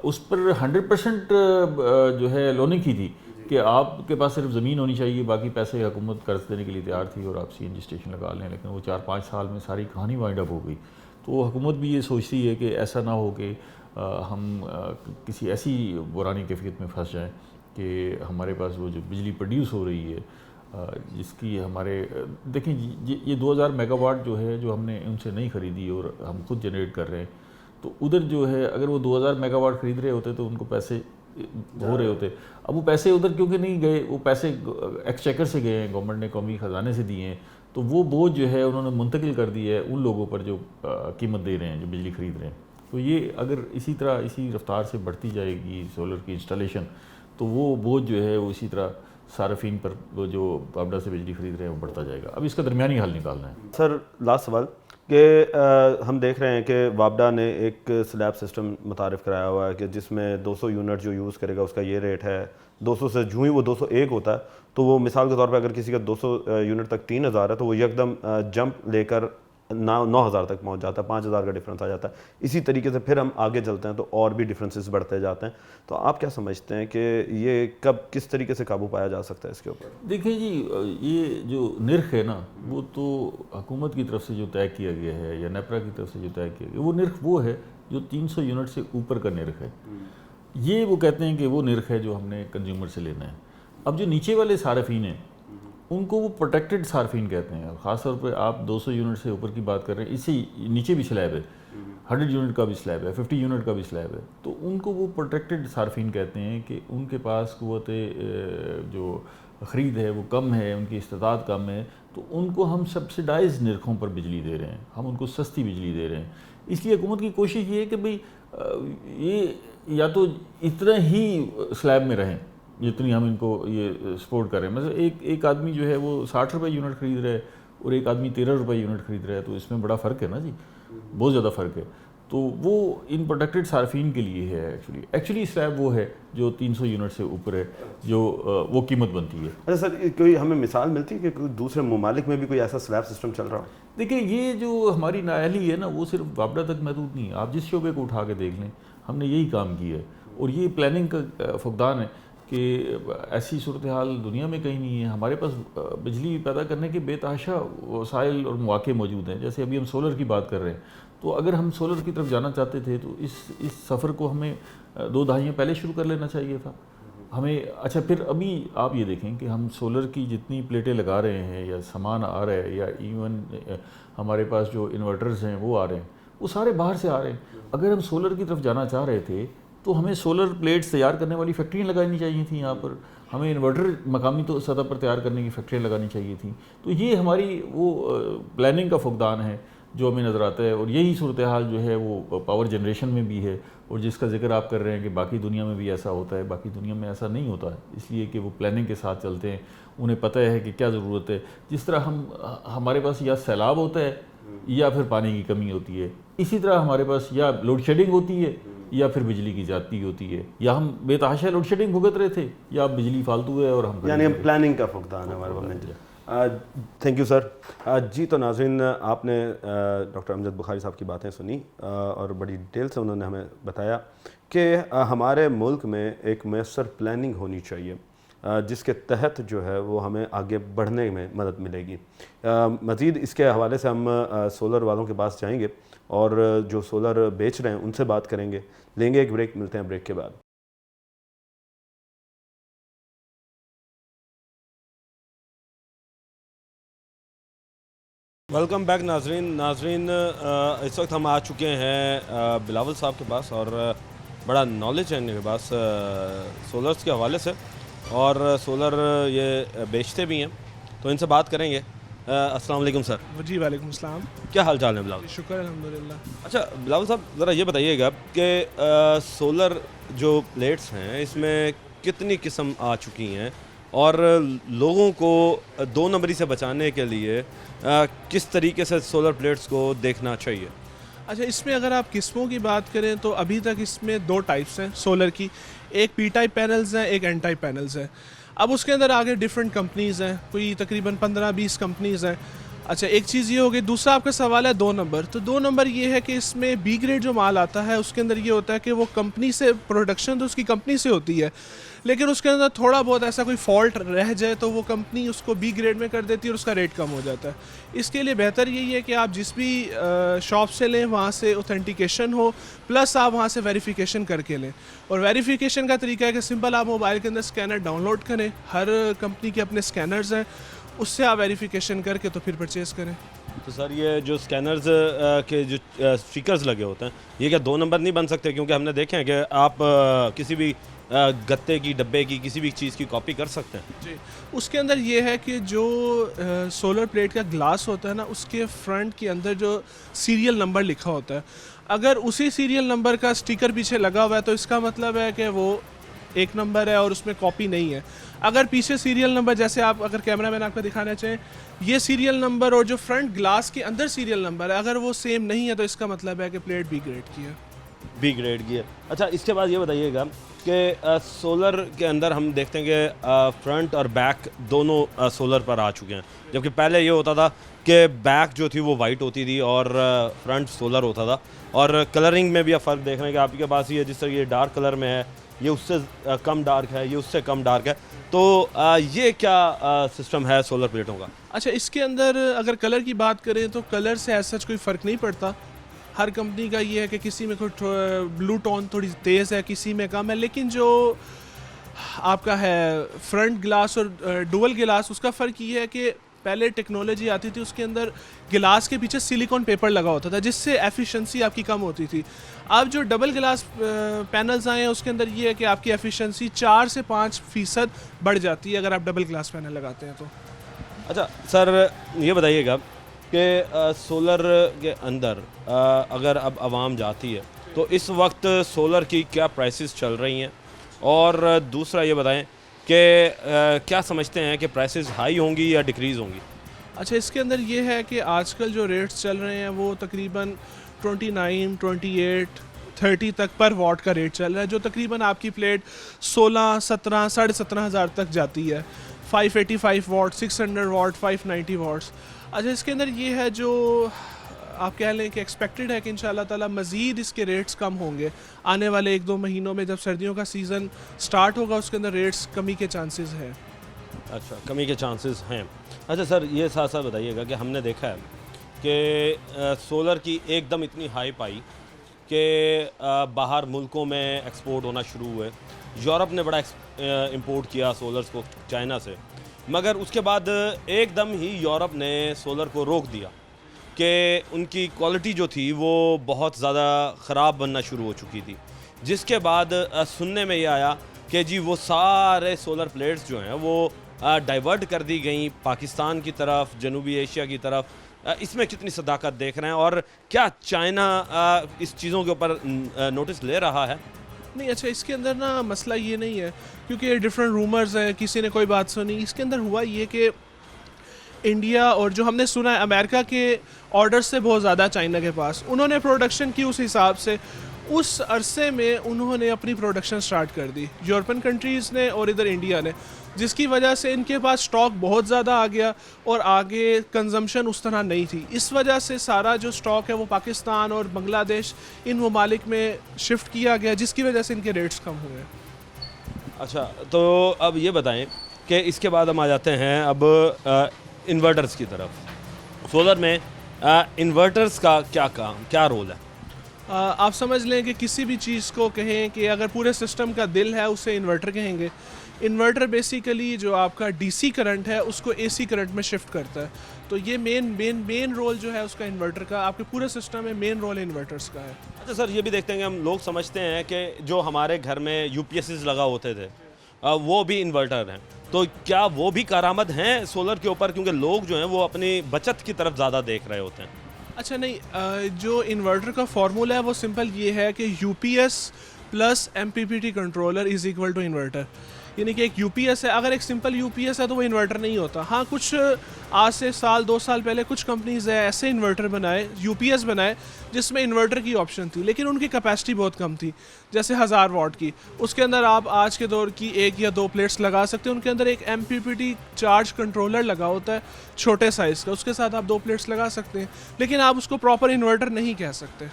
उस पर 100% जो है लोनिंग की थी कि आपके पास सिर्फ ज़मीन होनी चाहिए, बाकी पैसे हुकूमत कर्ज देने के लिए तैयार थी और आप CNG स्टेशन लगा लें। लेकिन वो 4-5 साल में सारी कहानी वाइंड अप हो गई। तो हुकूमत भी ये सोचती है कि ऐसा ना हो कि हम किसी ऐसी बुरानी कैफियत में फंस जाएँ कि हमारे पास वो जो बिजली प्रोड्यूस हो रही है जिसकी हमारे देखें ये 2000 मेगावाट जो है जो हमने उनसे नहीं ख़रीदी और हम खुद जनरेट कर रहे हैं, तो उधर जो है अगर वो 2000 मेगावाट ख़रीद रहे होते तो उनको पैसे हो रहे होते। अब वो पैसे उधर क्योंकि नहीं गए, वो पैसे एक्सचेकर से गए हैं, गवर्नमेंट ने कौमी ख़जाने से दिए हैं, तो वो बोझ जो है उन्होंने मुंतकिल कर दी है उन लोगों पर जो कीमत दे रहे हैं, जो बिजली ख़रीद रहे हैं। तो ये अगर इसी तरह इसी रफ्तार से बढ़ती जाएगी सोलर की इंस्टॉलेशन, तो वो बोझ जो है वो इसी तरह सार्फिन पर वो जो पाबड़ा से बिजली खरीद रहे हैं वो बढ़ता जाएगा। अब इसका दरमियानी हल निकालना है। सर, लास्ट सवाल कि हम देख रहे हैं कि वापडा ने एक स्लैब सिस्टम मुतारिफ़ कराया हुआ है कि जिसमें 200 यूनिट जो यूज़ करेगा उसका ये रेट है। 200 से जो ही वो 201 होता है तो वो मिसाल के तौर पे अगर किसी का 200 यूनिट तक 3000 है तो वो एकदम जंप लेकर 9000 तक पहुंच जाता है, 5000 का डिफरेंस आ जाता है। इसी तरीके से फिर हम आगे चलते हैं तो और भी डिफरेंसेस बढ़ते जाते हैं। तो आप क्या समझते हैं कि ये कब किस तरीके से काबू पाया जा सकता है इसके ऊपर? देखिए जी, ये जो निर्ख है ना, वो तो हुकूमत की तरफ से जो तय किया गया है या नेपरा की तरफ से जो तय किया गया, वो निर्ख वो है जो 300 यूनिट से ऊपर का निर्ख है। ये वो कहते हैं कि वो निर्ख है जो हमने कंज्यूमर से लेना है। अब जो नीचे वाले सार्फिन हैं उनको वो प्रोटेक्टेड सार्फिन कहते हैं। ख़ासतौर पे आप 200 यूनिट से ऊपर की बात कर रहे हैं, इससे नीचे भी स्लैब है, 100 यूनिट का भी स्लैब है, 50 यूनिट का भी स्लैब है, तो उनको वो प्रोटेक्टेड सार्फिन कहते हैं कि उनके पास क़ुव्वत जो ख़रीद है वो कम है, उनकी इस्तात कम है, तो उनको हम सब्सिडाइज निर्खों पर बिजली दे रहे हैं, हम उनको सस्ती बिजली दे रहे हैं। इसलिए हुकूमत की कोशिश ये है कि भाई ये या तो इतना ही स्लैब में रहें जितनी हम इनको ये सपोर्ट कर रहे हैं। मतलब एक आदमी जो है वो 60 रुपये यूनिट ख़रीद रहा है और एक आदमी 13 रुपये यूनिट ख़रीद रहा है, तो इसमें बड़ा फ़र्क है ना जी, बहुत ज़्यादा फ़र्क है। तो वो इन प्रोटेक्टेड सार्फिन के लिए है। एक्चुअली स्लैब वो है जो 300 यूनिट से ऊपर है, जो वो कीमत बनती है। अच्छा सर, कोई हमें मिसाल मिलती है कि कोई दूसरे ममालिक में भी कोई ऐसा स्लैब सिस्टम चल रहा हो? देखिए, ये जो हमारी नाअहली है ना, वो सिर्फ वापडा तक महदूद नहीं है। आप जिस शोबे को उठा के देख लें, हमने यही काम किया है और ये प्लानिंग का फुकदान है कि ऐसी सूरत हाल दुनिया में कहीं नहीं है। हमारे पास बिजली पैदा करने के बेतहाशा वसाइल और मौके मौजूद हैं। जैसे अभी हम सोलर की बात कर रहे हैं, तो अगर हम सोलर की तरफ जाना चाहते थे तो इस सफ़र को हमें 2 दहाइयाँ पहले शुरू कर लेना चाहिए था हमें। अच्छा, फिर अभी आप ये देखें कि हम सोलर की जितनी प्लेटें लगा रहे हैं या सामान आ रहा है या इवन हमारे पास जो इन्वर्टर्स हैं वो आ रहे हैं, वो सारे बाहर से आ रहे हैं। अगर हम सोलर की तरफ जाना चाह रहे थे तो हमें सोलर प्लेट्स तैयार करने वाली फैक्ट्रियाँ लगानी चाहिए थी यहाँ पर, हमें इन्वर्टर मकामी तो सतह पर तैयार करने की फैक्ट्रियाँ लगानी चाहिए थी। तो ये हमारी वो प्लानिंग का फुकदान है जो हमें नज़र आता है। और यही सूरत हाल जो है वो पावर जनरेशन में भी है, और जिसका जिक्र आप कर रहे हैं कि बाकी दुनिया में भी ऐसा होता है, बाकी दुनिया में ऐसा नहीं होता है, इसलिए कि वो प्लानिंग के साथ चलते हैं, उन्हें पता है कि क्या ज़रूरत है। जिस तरह हमारे पास या सैलाब होता है या फिर पानी की कमी होती है, इसी तरह हमारे पास या लोड शेडिंग होती है या फिर बिजली की जाती होती है, या हम बेतहाशा लोड शेडिंग भुगत रहे थे या बिजली फालतू है और हम यानी प्लानिंग का फुकदान है हमारे पास। Thank you sir. जी, तो नाज़रीन, आपने डॉक्टर अमजद बुखारी साहब की बातें सुनी और बड़ी डिटेल से उन्होंने हमें बताया कि हमारे मुल्क में एक मैसर प्लानिंग होनी चाहिए जिसके तहत जो है वो हमें आगे बढ़ने में मदद मिलेगी। मज़ीद इसके हवाले से हम सोलर वालों के पास जाएंगे और जो सोलर बेच रहे हैं उनसे बात करेंगे। लेंगे एक ब्रेक, मिलते हैं ब्रेक के बाद। वेलकम बैक नाजरीन, इस वक्त हम आ चुके हैं बिलावल साहब के पास और बड़ा नॉलेज है इनके पास सोलर्स के हवाले से, और सोलर ये बेचते भी हैं, तो इनसे बात करेंगे। अस्सलाम वालेकुम सर। जी वालेकुम अस्सलाम। क्या हाल चाल है बिलावल? शुक्र अल्हम्दुलिल्लाह। अच्छा बिलावल साहब, ज़रा ये बताइएगा कि सोलर जो प्लेट्स हैं इसमें कितनी किस्म आ चुकी हैं और लोगों को 2 नंबरी से बचाने के लिए किस तरीके से सोलर प्लेट्स को देखना चाहिए? अच्छा, इसमें अगर आप किस्मों की बात करें तो अभी तक इसमें 2 टाइप्स हैं सोलर की। एक पी टाइप पैनल्स हैं, एक एन टाइप पैनल्स हैं। अब उसके अंदर आगे डिफरेंट कंपनीज़ हैं, कोई तकरीबन 15-20 कंपनीज़ हैं। अच्छा, एक चीज़ ये हो गई। दूसरा आपका सवाल है 2 नंबर। तो 2 नंबर ये है कि इसमें बी ग्रेड जो माल आता है उसके अंदर ये होता है कि वो कंपनी से प्रोडक्शन तो उसकी कंपनी से होती है, लेकिन उसके अंदर थोड़ा बहुत ऐसा कोई फॉल्ट रह जाए तो वो कंपनी उसको बी ग्रेड में कर देती है और उसका रेट कम हो जाता है। इसके लिए बेहतर यही है कि आप जिस भी शॉप से लें वहाँ से ऑथेंटिकेशन हो, प्लस आप वहाँ से वेरिफिकेशन करके लें। और वेरिफिकेशन का तरीका है कि सिंपल आप मोबाइल के अंदर स्कैनर डाउनलोड करें, हर कंपनी के अपने स्कैनर्स हैं, उससे आप वेरिफिकेशन करके तो फिर परचेज़ करें। तो सर ये जो स्कैनर्स के जो स्टिकर्स लगे होते हैं, ये क्या 2 नंबर नहीं बन सकते? क्योंकि हमने देखे हैं कि आप किसी भी गत्ते की, डब्बे की, किसी भी चीज़ की कॉपी कर सकते हैं। जी, उसके अंदर ये है कि जो सोलर प्लेट का ग्लास होता है ना, उसके फ्रंट के अंदर जो सीरियल नंबर लिखा होता है, अगर उसी सीरियल नंबर का स्टिकर पीछे लगा हुआ है तो इसका मतलब है कि वो एक नंबर है और उसमें कॉपी नहीं है। अगर पीछे सीरियल नंबर, जैसे आप अगर कैमरा मैन आपको दिखाना चाहें, ये सीरियल नंबर और जो फ्रंट ग्लास के अंदर सीरियल नंबर है, अगर वो सेम नहीं है तो इसका मतलब है कि प्लेट बी ग्रेड की है। बी ग्रेड की है। अच्छा, इसके बाद ये बताइएगा कि सोलर के अंदर हम देखते हैं कि फ्रंट और बैक दोनों सोलर पर आ चुके हैं, जबकि पहले ये होता था कि बैक जो थी वो वाइट होती थी और फ्रंट सोलर होता था। और कलरिंग में भी आप फ़र्क देख रहे हैं कि आपके पास ये जिस तरह ये डार्क कलर में है, ये उससे कम डार्क है, ये उससे कम डार्क है। तो ये क्या सिस्टम है सोलर प्लेटों का? अच्छा, इसके अंदर अगर कलर की बात करें तो कलर से ऐसा कोई फ़र्क नहीं पड़ता। हर कंपनी का ये है कि किसी में कोई ब्लू टोन थोड़ी तेज़ है, किसी में कम है, लेकिन जो आपका है फ्रंट ग्लास और डुअल गिलास, उसका फ़र्क ये है कि पहले टेक्नोलॉजी आती थी उसके अंदर गिलास के पीछे सिलिकॉन पेपर लगा होता था जिससे एफिशिएंसी आपकी कम होती थी। अब जो डबल गिलास पैनल्स आए हैं उसके अंदर ये है कि आपकी एफिशिएंसी 4 से 5% बढ़ जाती है अगर आप डबल ग्लास पैनल लगाते हैं तो। अच्छा सर, ये बताइएगा कि सोलर के अंदर अगर अब आवाम जाती है तो इस वक्त सोलर की क्या प्राइसेस चल रही हैं, और दूसरा ये बताएं कि क्या समझते हैं कि प्राइसेस हाई होंगी या डिक्रीज़ होंगी? अच्छा, इसके अंदर ये है कि आजकल जो रेट्स चल रहे हैं वो तकरीबन 29, 28, 30 तक पर वाट का रेट चल रहा है, जो तकरीबन आपकी प्लेट 16, 17, 17,500 तक जाती है। 585 वाट, 600 वाट, 590 वाट्स। अच्छा, इसके अंदर ये है जो आप कह लें कि एक्सपेक्टेड है कि इंशाल्लाह ताला मज़ीद इसके रेट्स कम होंगे आने वाले 1-2 महीनों में। जब सर्दियों का सीज़न स्टार्ट होगा उसके अंदर रेट्स कमी के चांसेस हैं। अच्छा, कमी के चांसेस हैं। अच्छा सर, ये साथ साथ बताइएगा कि हमने देखा है कि सोलर की एकदम इतनी हाइप आई कि बाहर मुल्कों में एक्सपोर्ट होना शुरू हुए। यूरोप ने बड़ा इंपोर्ट किया सोलर्स को चाइना से, मगर उसके बाद एकदम ही यूरोप ने सोलर को रोक दिया कि उनकी क्वालिटी जो थी वो बहुत ज़्यादा ख़राब बनना शुरू हो चुकी थी, जिसके बाद सुनने में ये आया कि जी वो सारे सोलर प्लेट्स जो हैं वो डाइवर्ट कर दी गई पाकिस्तान की तरफ, जनूबी एशिया की तरफ। इसमें कितनी सदाकत देख रहे हैं, और क्या चाइना इस चीज़ों के ऊपर नोटिस ले रहा है? नहीं, अच्छा, इसके अंदर ना मसला ये नहीं है क्योंकि डिफरेंट रूमर्स हैं, किसी ने कोई बात सुनी। इसके अंदर हुआ ये कि इंडिया और जो हमने सुना है अमेरिका के ऑर्डर से बहुत ज़्यादा चाइना के पास, उन्होंने प्रोडक्शन की उस हिसाब से उस अरसे में उन्होंने अपनी प्रोडक्शन स्टार्ट कर दी, यूरोपियन कंट्रीज़ ने और इधर इंडिया ने, जिसकी वजह से इनके पास स्टॉक बहुत ज़्यादा आ गया और आगे कंजम्पशन उस तरह नहीं थी। इस वजह से सारा जो स्टॉक है वो पाकिस्तान और बांग्लादेश इन ममालिक में शिफ्ट किया गया, जिसकी वजह से इनके रेट्स कम हुए। अच्छा, तो अब ये बताएं कि इसके बाद हम आ जाते हैं अब इन्वर्टर्स की तरफ। सोलर में इन्वर्टर्स का क्या रोल है? आप समझ लें कि किसी भी चीज़ को कहें कि अगर पूरे सिस्टम का दिल है उसे इन्वर्टर कहेंगे। इन्वर्टर बेसिकली जो आपका डीसी करंट है उसको एसी करंट में शिफ्ट करता है, तो ये मेन रोल जो है उसका इन्वर्टर का, आपके पूरे सिस्टम में मेन रोल इन्वर्टर्स का है। अच्छा सर, ये भी देखते हैं कि हम लोग समझते हैं कि जो हमारे घर में यूपीएसएस लगा होते थे वो भी इन्वर्टर हैं, तो क्या वो भी कारामद हैं सोलर के ऊपर, क्योंकि लोग जो हैं वो अपनी बचत की तरफ ज़्यादा देख रहे होते हैं? अच्छा नहीं, जो इन्वर्टर का फार्मूला है वो सिंपल ये है कि UPS plus MPPT controller is equal to inverter. यानी कि एक यूपीएस है, अगर एक सिंपल यूपीएस है तो वो इन्वर्टर नहीं होता। हाँ, कुछ आज से 1-2 साल पहले कुछ कंपनीज है ऐसे इन्वर्टर बनाए, यूपीएस बनाए जिसमें इन्वर्टर की ऑप्शन थी, लेकिन उनकी कैपेसिटी बहुत कम थी, जैसे 1000 वाट की। उसके अंदर आप आज के दौर की 1 या 2 प्लेट्स लगा सकते हैं। उनके अंदर एक एमपीपीटी चार्ज कंट्रोलर लगा होता है छोटे साइज़ का, उसके साथ आप 2 प्लेट्स लगा सकते हैं, लेकिन आप उसको प्रॉपर इन्वर्टर नहीं कह सकते।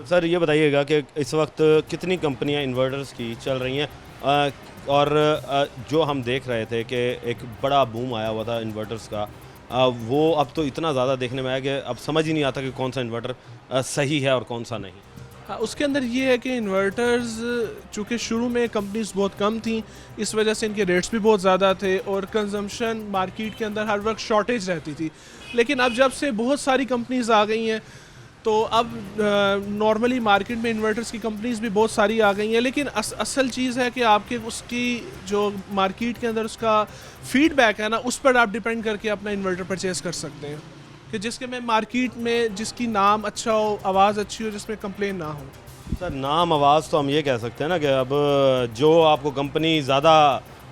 सर ये बताइएगा कि इस वक्त कितनी कंपनियां इन्वर्टर्स की चल रही हैं, और जो हम देख रहे थे कि एक बड़ा बूम आया हुआ था इन्वर्टर्स का, वो अब तो इतना ज़्यादा देखने में आया कि अब समझ ही नहीं आता कि कौन सा इन्वर्टर सही है और कौन सा नहीं। हाँ, उसके अंदर ये है कि इन्वर्टर्स चूँकि शुरू में कंपनीज बहुत कम थी, इस वजह से इनके रेट्स भी बहुत ज़्यादा थे और कंजम्पशन मार्केट के अंदर हर वक्त शॉर्टेज रहती थी। लेकिन अब जब से बहुत सारी कंपनीज आ गई हैं तो अब नॉर्मली मार्केट में इन्वर्टर्स की कंपनीज भी बहुत सारी आ गई हैं, लेकिन असल चीज़ है कि आपके उसकी जो मार्केट के अंदर उसका फीडबैक है ना, उस पर आप डिपेंड करके अपना इन्वर्टर परचेज कर सकते हैं कि जिसके में मार्केट में जिसकी नाम अच्छा हो, आवाज़ अच्छी हो, जिसमें कंप्लेन ना हो। सर नाम आवाज़ तो हम ये कह सकते हैं ना कि अब जो आपको कंपनी ज़्यादा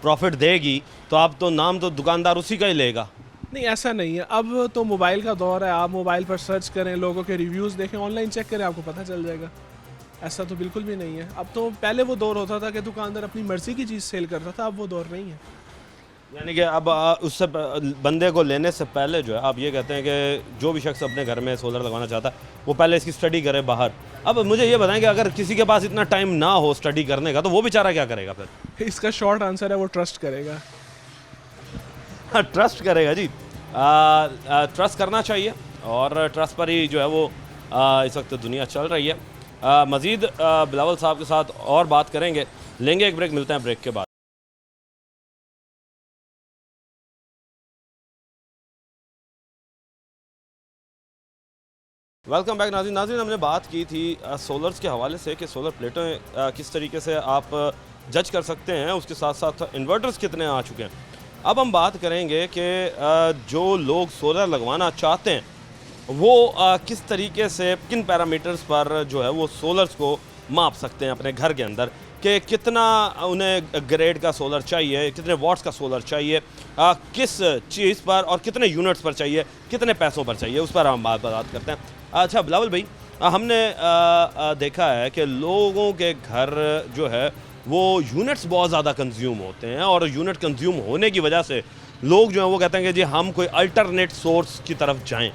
प्रॉफिट देगी तो आप तो नाम तो दुकानदार उसी का ही लेगा। नहीं, ऐसा नहीं है। अब तो मोबाइल का दौर है, आप मोबाइल पर सर्च करें, लोगों के रिव्यूज़ देखें, ऑनलाइन चेक करें, आपको पता चल जाएगा। ऐसा तो बिल्कुल भी नहीं है। अब तो पहले वो दौर होता था कि दुकानदार अपनी मर्ज़ी की चीज़ सेल करता था, अब वो दौर नहीं है। यानी कि अब उससे बंदे को लेने से पहले जो है आप ये कहते हैं कि जो भी शख्स अपने घर में सोलर लगवाना चाहता है वो पहले इसकी स्टडी करे बाहर। अब मुझे ये बताएं कि अगर किसी के पास इतना टाइम ना हो स्टडी करने का तो वो बेचारा क्या करेगा फिर? इसका शॉर्ट आंसर है वो ट्रस्ट करेगा। हाँ, ट्रस्ट करेगा जी। ट्रस्ट करना चाहिए और ट्रस्ट पर ही जो है वो इस वक्त दुनिया चल रही है। मज़ीद बिलावल साहब के साथ और बात करेंगे, लेंगे एक ब्रेक, मिलते हैं ब्रेक के बाद। वेलकम बैक नाज़रीन। हमने बात की थी सोलर्स के हवाले से कि सोलर प्लेटें किस तरीके से आप जज कर सकते हैं, उसके साथ साथ इन्वर्टर्स कितने आ चुके हैं। अब हम बात करेंगे कि जो लोग सोलर लगवाना चाहते हैं वो किस तरीके से किन पैरामीटर्स पर जो है वो सोलर्स को माप सकते हैं अपने घर के अंदर, कि कितना उन्हें ग्रेड का सोलर चाहिए, कितने वॉट्स का सोलर चाहिए, किस चीज़ पर और कितने यूनिट्स पर चाहिए, कितने पैसों पर चाहिए, उस पर हम बात करते हैं। अच्छा बिलावल भाई, हमने देखा है कि लोगों के घर जो है वो यूनिट्स बहुत ज़्यादा कंज्यूम होते हैं और यूनिट कंज्यूम होने की वजह से लोग जो हैं वो कहते हैं कि जी हम कोई अल्टरनेट सोर्स की तरफ जाएं।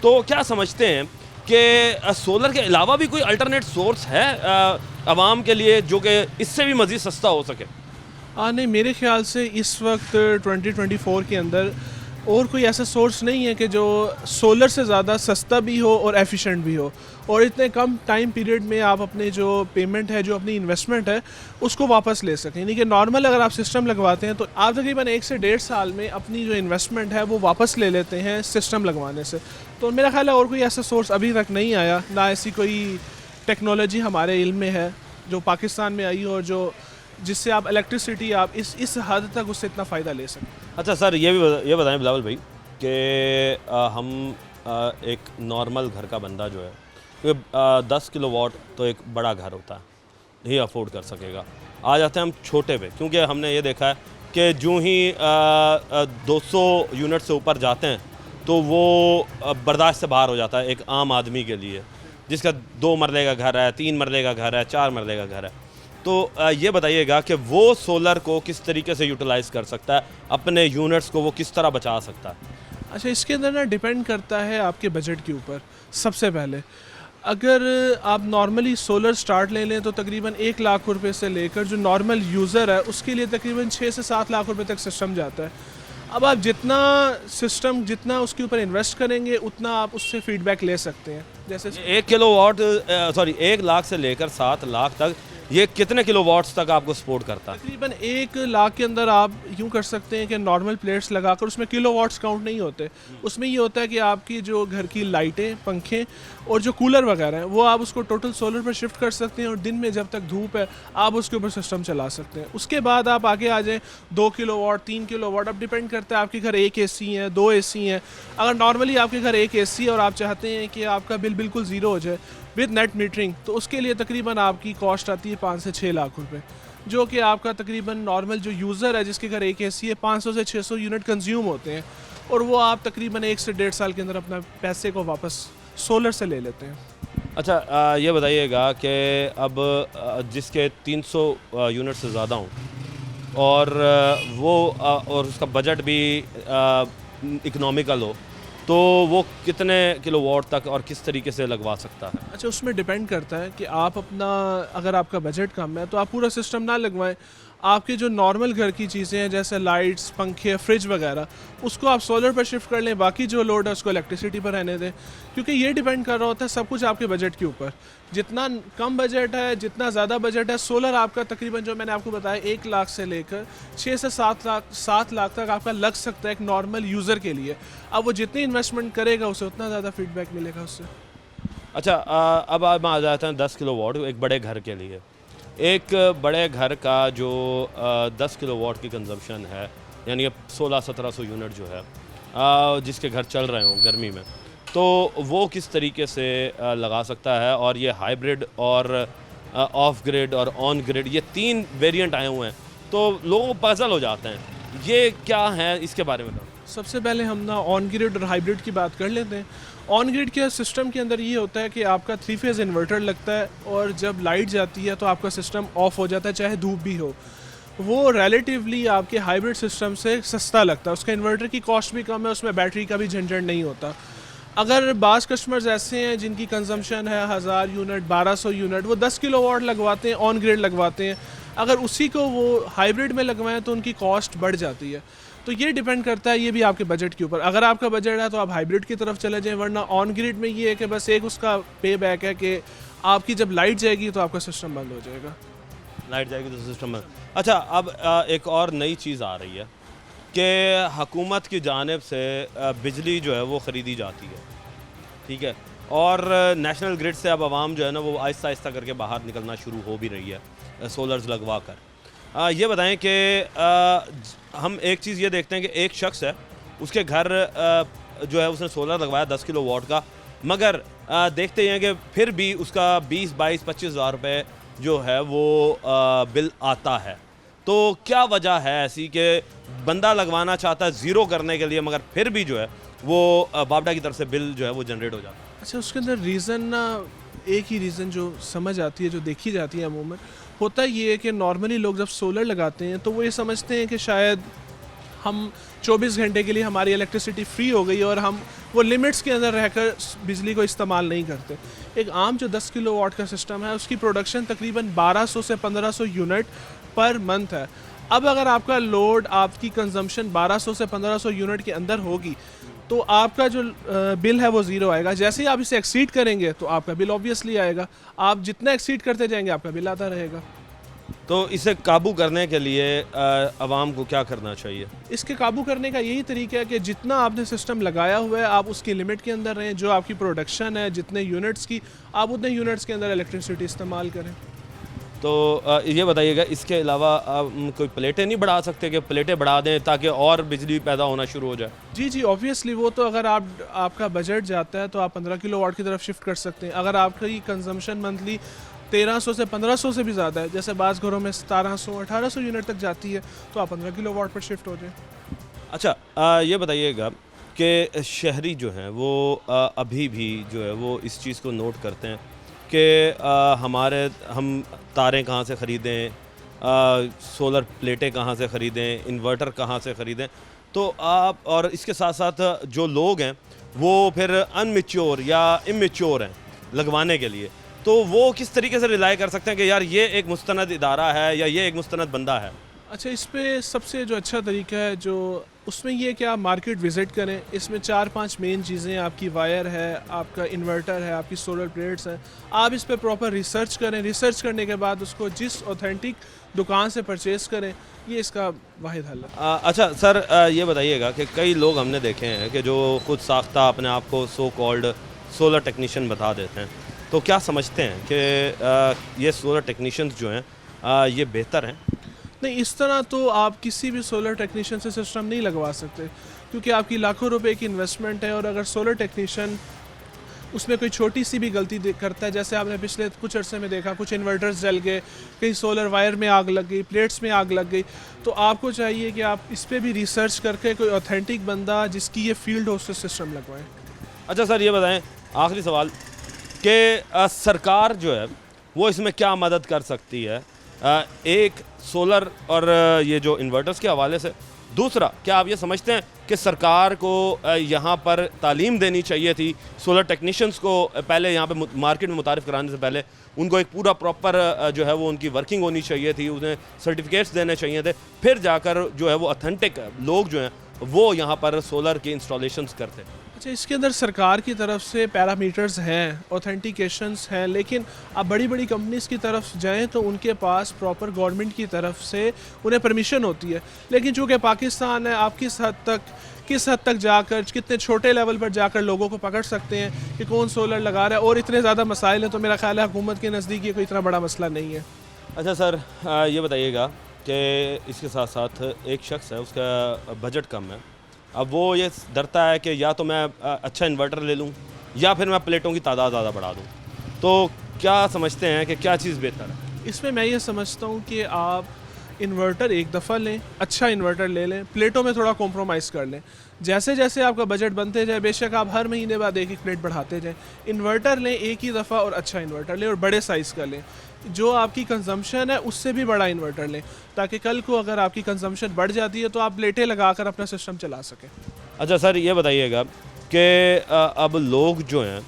तो क्या समझते हैं कि सोलर के अलावा भी कोई अल्टरनेट सोर्स है आवाम के लिए जो कि इससे भी मज़ीद सस्ता हो सके? नहीं, मेरे ख्याल से इस वक्त 2024 के अंदर और कोई ऐसा सोर्स नहीं है कि जो सोलर से ज़्यादा सस्ता भी हो और एफिशिएंट भी हो और इतने कम टाइम पीरियड में आप अपने जो पेमेंट है, जो अपनी इन्वेस्टमेंट है, उसको वापस ले सकें। यानी कि नॉर्मल अगर आप सिस्टम लगवाते हैं तो आप तकरीबन 1 से 1.5 साल में अपनी जो इन्वेस्टमेंट है वो वापस ले लेते हैं सिस्टम लगवाने से। तो मेरा ख्याल है और कोई ऐसा सोर्स अभी तक नहीं आया, ना ऐसी कोई टेक्नोलॉजी हमारे इल्म में है जो पाकिस्तान में आई और जो जिससे आप इलेक्ट्रिसिटी आप इस हद तक उससे इतना फ़ायदा ले सकें। अच्छा सर, ये बताएं बिलावल भाई कि हम एक नॉर्मल घर का बंदा जो है ये 10 किलोवाट तो एक बड़ा घर होता है, नहीं अफोर्ड कर सकेगा। आ जाते हैं हम छोटे पे, क्योंकि हमने ये देखा है कि जो ही 200 यूनिट से ऊपर जाते हैं तो वो बर्दाश्त से बाहर हो जाता है एक आम आदमी के लिए, जिसका 2 मरले का घर है, 3 मरले का घर है, 4 मरले का घर है। तो ये बताइएगा कि वो सोलर को किस तरीके से यूटिलाइज़ कर सकता है, अपने यूनिट्स को वो किस तरह बचा सकता है? अच्छा, इसके अंदर ना डिपेंड करता है आपके बजट के ऊपर। सबसे पहले अगर आप नॉर्मली सोलर स्टार्ट ले लें तो तकरीबन 1 लाख रुपए से लेकर जो नॉर्मल यूज़र है उसके लिए तकरीबन 6 से 7 लाख रुपए तक सिस्टम जाता है। अब आप जितना उसके ऊपर इन्वेस्ट करेंगे उतना आप उससे फीडबैक ले सकते हैं। जैसे 1 लाख से लेकर 7 लाख तक ये कितने किलोवाट्स तक आपको सपोर्ट करता है? तकरीबन 1 लाख के अंदर आप यूँ कर सकते हैं कि नॉर्मल प्लेट्स लगाकर, उसमें किलोवाट्स काउंट नहीं होते, उसमें ये होता है कि आपकी जो घर की लाइटें, पंखे और जो कूलर वगैरह हैं वो आप उसको टोटल सोलर पर शिफ्ट कर सकते हैं और दिन में जब तक धूप है आप उसके ऊपर सिस्टम चला सकते हैं। उसके बाद आप आगे आ जाएँ 2 किलोवाट, 3 किलोवाट, अब डिपेंड करता है आपके घर 1 AC है, 2 AC हैं। अगर नॉर्मली आपके घर 1 AC और आप चाहते हैं कि आपका बिल बिल्कुल ज़ीरो हो जाए विद नेट मीटरिंग, तो उसके लिए तकरीबन आपकी कॉस्ट आती है 5 से 6 लाख रुपए, जो कि आपका तकरीबन नॉर्मल जो यूज़र है जिसके घर 1 AC है 500 से 600 यूनिट कंज्यूम होते हैं और वो आप तकरीबन 1 से 1.5 साल के अंदर अपना पैसे को वापस सोलर से ले लेते हैं। अच्छा, ये बताइएगा कि अब जिसके 300 यूनिट से ज़्यादा हों और वो और उसका बजट भी इकोनॉमिकल हो, तो वो कितने किलोवाट तक और किस तरीके से लगवा सकता है? अच्छा, उसमें डिपेंड करता है कि आप अपना, अगर आपका बजट कम है तो आप पूरा सिस्टम ना लगवाएं। आपके जो नॉर्मल घर की चीज़ें हैं जैसे लाइट्स, पंखे, फ्रिज वगैरह, उसको आप सोलर पर शिफ्ट कर लें, बाकी जो लोड है उसको इलेक्ट्रिसिटी पर रहने दें, क्योंकि ये डिपेंड कर रहा होता है सब कुछ आपके बजट के ऊपर। जितना कम बजट है, जितना ज़्यादा बजट है, सोलर आपका तकरीबन जो मैंने आपको बताया 1 लाख से लेकर 6 से 7 लाख तक आपका लग सकता है एक नॉर्मल यूज़र के लिए। अब वो जितनी इन्वेस्टमेंट करेगा उसे उतना ज़्यादा फीडबैक मिलेगा उससे। अच्छा, अब हम आ जाते हैं 10 किलोवाट एक बड़े घर के लिए। एक बड़े घर का जो 10 किलोवाट की कंजम्पशन है, यानी 1600-1700 यूनिट जो है, जिसके घर चल रहे हों गर्मी में, तो वो किस तरीके से लगा सकता है। और ये हाइब्रिड और ऑफ ग्रिड और ऑन ग्रिड, ये 3 वेरिएंट आए हुए हैं, तो लोगों को पजल हो जाते हैं, ये क्या है, इसके बारे में बताओ। सबसे पहले हम ना ऑन ग्रिड और हाइब्रिड की बात कर लेते हैं। ऑन ग्रिड के सिस्टम के अंदर ये होता है कि आपका 3 फेज़ इन्वर्टर लगता है और जब लाइट जाती है तो आपका सिस्टम ऑफ हो जाता है, चाहे धूप भी हो। वो रिलेटिवली आपके हाइब्रिड सिस्टम से सस्ता लगता है, उसका इन्वर्टर की कॉस्ट भी कम है, उसमें बैटरी का भी झंझट नहीं होता। अगर बाज़ कस्टमर्स ऐसे हैं जिनकी कंजम्पशन है 1000 यूनिट 1200 यूनिट, वो 10 किलोवाट लगवाते हैं, ऑन ग्रिड लगवाते हैं। अगर उसी को वो हाइब्रिड में लगवाएं तो उनकी कॉस्ट बढ़ जाती है। तो ये डिपेंड करता है, ये भी आपके बजट के ऊपर। अगर आपका बजट है तो आप हाइब्रिड की तरफ चले जाएं, वरना ऑन ग्रिड में ये है कि बस एक उसका पे बैक है कि आपकी जब लाइट जाएगी तो आपका सिस्टम बंद हो जाएगा। लाइट जाएगी तो सिस्टम में। अच्छा, अब एक और नई चीज़ आ रही है कि हुकूमत की जानिब से बिजली जो है वो ख़रीदी जाती है, ठीक है, और नेशनल ग्रिड से अब आवाम जो है ना वो आहिस्ता आहिस्ता करके बाहर निकलना शुरू हो भी रही है सोलर्स लगवा कर। ये बताएं कि हम एक चीज़ ये देखते हैं कि एक शख्स है, उसके घर जो है उसने सोलर लगवाया 10 किलो वाट का, मगर देखते हैं कि फिर भी उसका 20, 22, 25 हज़ार रुपये जो है वो बिल आता है। तो क्या वजह है ऐसी कि बंदा लगवाना चाहता है ज़ीरो करने के लिए, मगर फिर भी जो है वो बापडा की तरफ से बिल जो है वो जनरेट हो जाता है। अच्छा, उसके अंदर रीज़न ना एक ही रीज़न जो समझ आती है, जो देखी जाती है अमूमन, होता ये है कि नॉर्मली लोग जब सोलर लगाते हैं तो वो ये समझते हैं कि शायद हम 24 घंटे के लिए हमारी इलेक्ट्रिसिटी फ्री हो गई और हम वो लिमिट्स के अंदर रहकर बिजली को इस्तेमाल नहीं करते। एक आम जो 10 किलो वाट का सिस्टम है उसकी प्रोडक्शन तकरीबन 1200 से 1500 यूनिट पर मंथ है। अब अगर आपका लोड, आपकी कंजम्पशन 1200 से 1500 यूनिट के अंदर होगी तो आपका जो बिल है वो ज़ीरो आएगा। जैसे ही आप इसे एक्सीड करेंगे तो आपका बिल ऑब्वियसली आएगा। आप जितना एक्सीड करते जाएंगे आपका बिल आता रहेगा। तो इसे काबू करने के लिए आवाम को क्या करना चाहिए? इसके काबू करने का यही तरीका है कि जितना आपने सिस्टम लगाया हुआ है आप उसकी लिमिट के अंदर रहें। जो आपकी प्रोडक्शन है जितने यूनिट्स की, आप उतने यूनिट्स के अंदर इलेक्ट्रिसिटी इस्तेमाल करें। तो ये बताइएगा, इसके अलावा आप कोई प्लेटें नहीं बढ़ा सकते कि प्लेटें बढ़ा दें ताकि और बिजली पैदा होना शुरू हो जाए? जी जी, ऑब्वियसली वो तो अगर आपका बजट जाता है तो आप 15 किलो वाट की तरफ शिफ्ट कर सकते हैं। अगर आपकी कंजम्पशन मंथली 1300 से 1500 से भी ज़्यादा है, जैसे बाज़ घरों में 1700 1800 यूनिट तक जाती है, तो आप 15 किलो वाट पर शिफ्ट हो जाएं। अच्छा, ये बताइएगा कि शहरी जो हैं वो अभी भी जो है वो इस चीज़ को नोट करते हैं कि हम तारें कहाँ से ख़रीदें, सोलर प्लेटें कहाँ से ख़रीदें, इन्वर्टर कहाँ से ख़रीदें। तो आप, और इसके साथ साथ जो लोग हैं वो फिर अनमेच्योर या इमेच्योर हैं लगवाने के लिए, तो वो किस तरीके से रिलाई कर सकते हैं कि यार ये एक मुस्तनद इदारा है या ये एक मुस्तनद बंदा है? अच्छा, इस पे सबसे जो अच्छा तरीका है जो उसमें ये कि आप मार्केट विज़िट करें। इसमें 4-5 मेन चीज़ें, आपकी वायर है, आपका इन्वर्टर है, आपकी सोलर प्लेट्स हैं। आप इस पे प्रॉपर रिसर्च करें। रिसर्च करने के बाद उसको जिस ऑथेंटिक दुकान से परचेज़ करें, ये इसका वाहिद हल है। अच्छा सर, ये बताइएगा कि कई लोग हमने देखे हैं कि जो खुद साख्ता अपने आप को सो कॉल्ड सोलर टेक्नीशियन बता देते हैं, तो क्या समझते हैं कि ये सोलर टेक्नीशियंस जो हैं ये बेहतर हैं? नहीं, इस तरह तो आप किसी भी सोलर टेक्नीशियन से सिस्टम नहीं लगवा सकते, क्योंकि आपकी लाखों रुपए की इन्वेस्टमेंट है। और अगर सोलर टेक्नीशियन उसमें कोई छोटी सी भी गलती करता है, जैसे आपने पिछले कुछ अरसे में देखा, कुछ इन्वर्टर्स जल गए, कहीं सोलर वायर में आग लग गई, प्लेट्स में आग लग गई, तो आपको चाहिए कि आप इस पर भी रिसर्च करके कोई ऑथेंटिक बंदा जिसकी ये फील्ड हो उससे सिस्टम लगवाएं। अच्छा सर, ये बताएं, आखिरी सवाल, कि सरकार जो है वो इसमें क्या मदद कर सकती है, एक सोलर और ये जो इन्वर्टर्स के हवाले से? दूसरा, क्या आप ये समझते हैं कि सरकार को यहाँ पर तालीम देनी चाहिए थी सोलर टेक्नीशियंस को, पहले यहाँ पे मार्केट में मुतारिफ़ कराने से पहले उनको एक पूरा प्रॉपर जो है वो उनकी वर्किंग होनी चाहिए थी, उन्हें सर्टिफिकेट्स देने चाहिए थे, फिर जाकर जो है वो ऑथेंटिक लोग जो हैं वो यहाँ पर सोलर के इंस्टॉलेशंस करते? अच्छा, इसके अंदर सरकार की तरफ से पैरामीटर्स हैं, ऑथेंटिकेशंस हैं, लेकिन आप बड़ी बड़ी कंपनीज़ की तरफ जाएं तो उनके पास प्रॉपर गवर्नमेंट की तरफ से उन्हें परमिशन होती है। लेकिन चूँकि पाकिस्तान है, आप किस हद तक जाकर, कितने छोटे लेवल पर जाकर लोगों को पकड़ सकते हैं कि कौन सोलर लगा रहा है, और इतने ज़्यादा मसाइल हैं, तो मेरा ख्याल है हुकूमत के नज़दीक ये कोई इतना बड़ा मसला नहीं है। अच्छा सर, ये बताइएगा कि इसके साथ साथ एक शख्स है, उसका बजट कम है, अब वो ये डरता है कि या तो मैं अच्छा इन्वर्टर ले लूँ या फिर मैं प्लेटों की तादाद ज़्यादा बढ़ा दूँ। तो क्या समझते हैं कि क्या चीज़ बेहतर है? इसमें मैं ये समझता हूँ कि आप इन्वर्टर एक दफ़ा लें, अच्छा इन्वर्टर ले लें, प्लेटों में थोड़ा कॉम्प्रोमाइज़ कर लें। जैसे जैसे आपका बजट बनते जाए, बेशक आप हर महीने बाद एक प्लेट बढ़ाते जाएं। इन्वर्टर लें एक ही दफ़ा और अच्छा इन्वर्टर लें और बड़े साइज़ का लें। जो आपकी कंजम्पशन है उससे भी बड़ा इन्वर्टर लें, ताकि कल को अगर आपकी कंजम्पशन बढ़ जाती है तो आप प्लेटें लगाकर अपना सिस्टम चला सकें। अच्छा सर, ये बताइएगा कि अब लोग जो हैं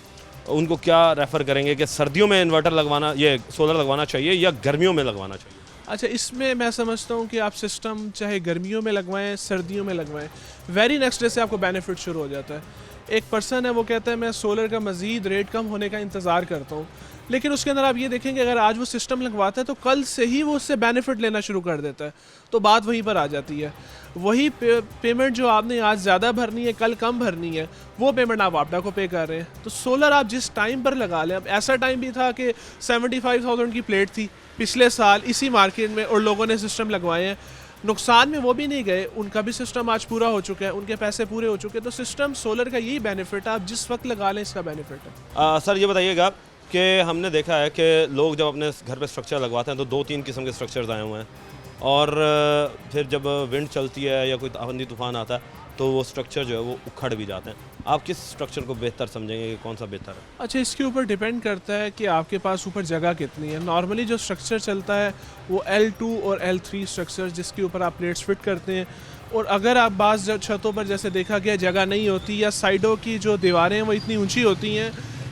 उनको क्या रेफ़र करेंगे कि सर्दियों में इन्वर्टर लगवाना, ये सोलर लगवाना चाहिए या गर्मियों में लगवाना चाहिए? अच्छा, इसमें मैं समझता हूँ कि आप सिस्टम चाहे गर्मियों में लगवाएं, सर्दियों में लगवाएं, वेरी नेक्स्ट डे से आपको बेनिफिट शुरू हो जाता है। एक पर्सन है, वो कहता है मैं सोलर का मज़ीद रेट कम होने का इंतज़ार करता हूँ, लेकिन उसके अंदर आप ये देखेंगे अगर आज वो सिस्टम लगवाता है तो कल से ही वो उससे बेनिफिट लेना शुरू कर देता है। तो बात वहीं पर आ जाती है। वही पेमेंट जो आपने आज ज़्यादा भरनी है, कल कम भरनी है, वो पेमेंट आप वापडा को पे कर रहे हैं। तो सोलर आप जिस टाइम पर लगा लें, अब ऐसा टाइम भी था कि 75,000 की प्लेट थी पिछले साल इसी मार्केट में और लोगों ने सिस्टम लगवाए हैं, नुकसान में वो भी नहीं गए, उनका भी सिस्टम आज पूरा हो चुका है, उनके पैसे पूरे हो चुके हैं। तो सिस्टम सोलर का यही बेनिफिट है, आप जिस वक्त लगा लें इसका बेनिफिट है। सर ये बताइएगा कि हमने देखा है कि लोग जब अपने घर पे स्ट्रक्चर लगवाते हैं तो 2-3 किस्म के स्ट्रक्चर्स आए हुए हैं, और फिर जब विंड चलती है या कोई आंधी तूफान आता है तो वो स्ट्रक्चर जो है वो उखड़ भी जाते हैं। आप किस स्ट्रक्चर को बेहतर समझेंगे कि कौन सा बेहतर है? अच्छा, इसके ऊपर डिपेंड करता है कि आपके पास ऊपर जगह कितनी है। नॉर्मली जो स्ट्रक्चर चलता है वो L2 और L3 स्ट्रक्चर, जिसके ऊपर आप प्लेट्स फिट करते हैं। और अगर आप बाज़ छतों पर जैसे देखा गया जगह नहीं होती या साइडों की जो दीवारें हैं वो इतनी ऊंची होती हैं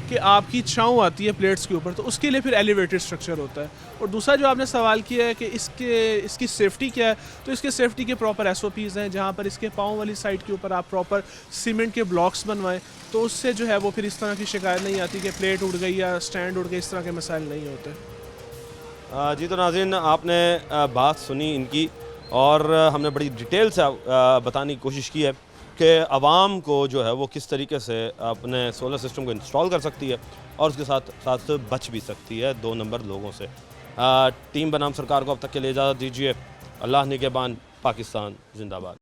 कि आपकी छाँव आती है प्लेट्स के ऊपर, तो उसके लिए फिर एलिवेटेड स्ट्रक्चर होता है। और दूसरा जो आपने सवाल किया है कि इसकी सेफ़्टी क्या है, तो इसके सेफ़्टी के प्रॉपर SOPs हैं, जहाँ पर इसके पाँव वाली साइड के ऊपर आप प्रॉपर सीमेंट के ब्लॉक्स बनवाएं, तो उससे जो है वो फिर इस तरह की शिकायत नहीं आती कि प्लेट उड़ गई या स्टैंड उड़ गई, इस तरह के मसाइल नहीं होते। जी तो नाज़रीन, आपने बात सुनी इनकी, और हमने बड़ी डिटेल से बताने की कोशिश की है कि आवाम को जो है वो किस तरीके से अपने सोलर सिस्टम को इंस्टॉल कर सकती है और उसके साथ साथ बच भी सकती है 2 नंबर लोगों से। टीम बनाम सरकार को अब तक के लिए इजाज़त दीजिए। अल्लाह निगहबान, पाकिस्तान जिंदाबाद।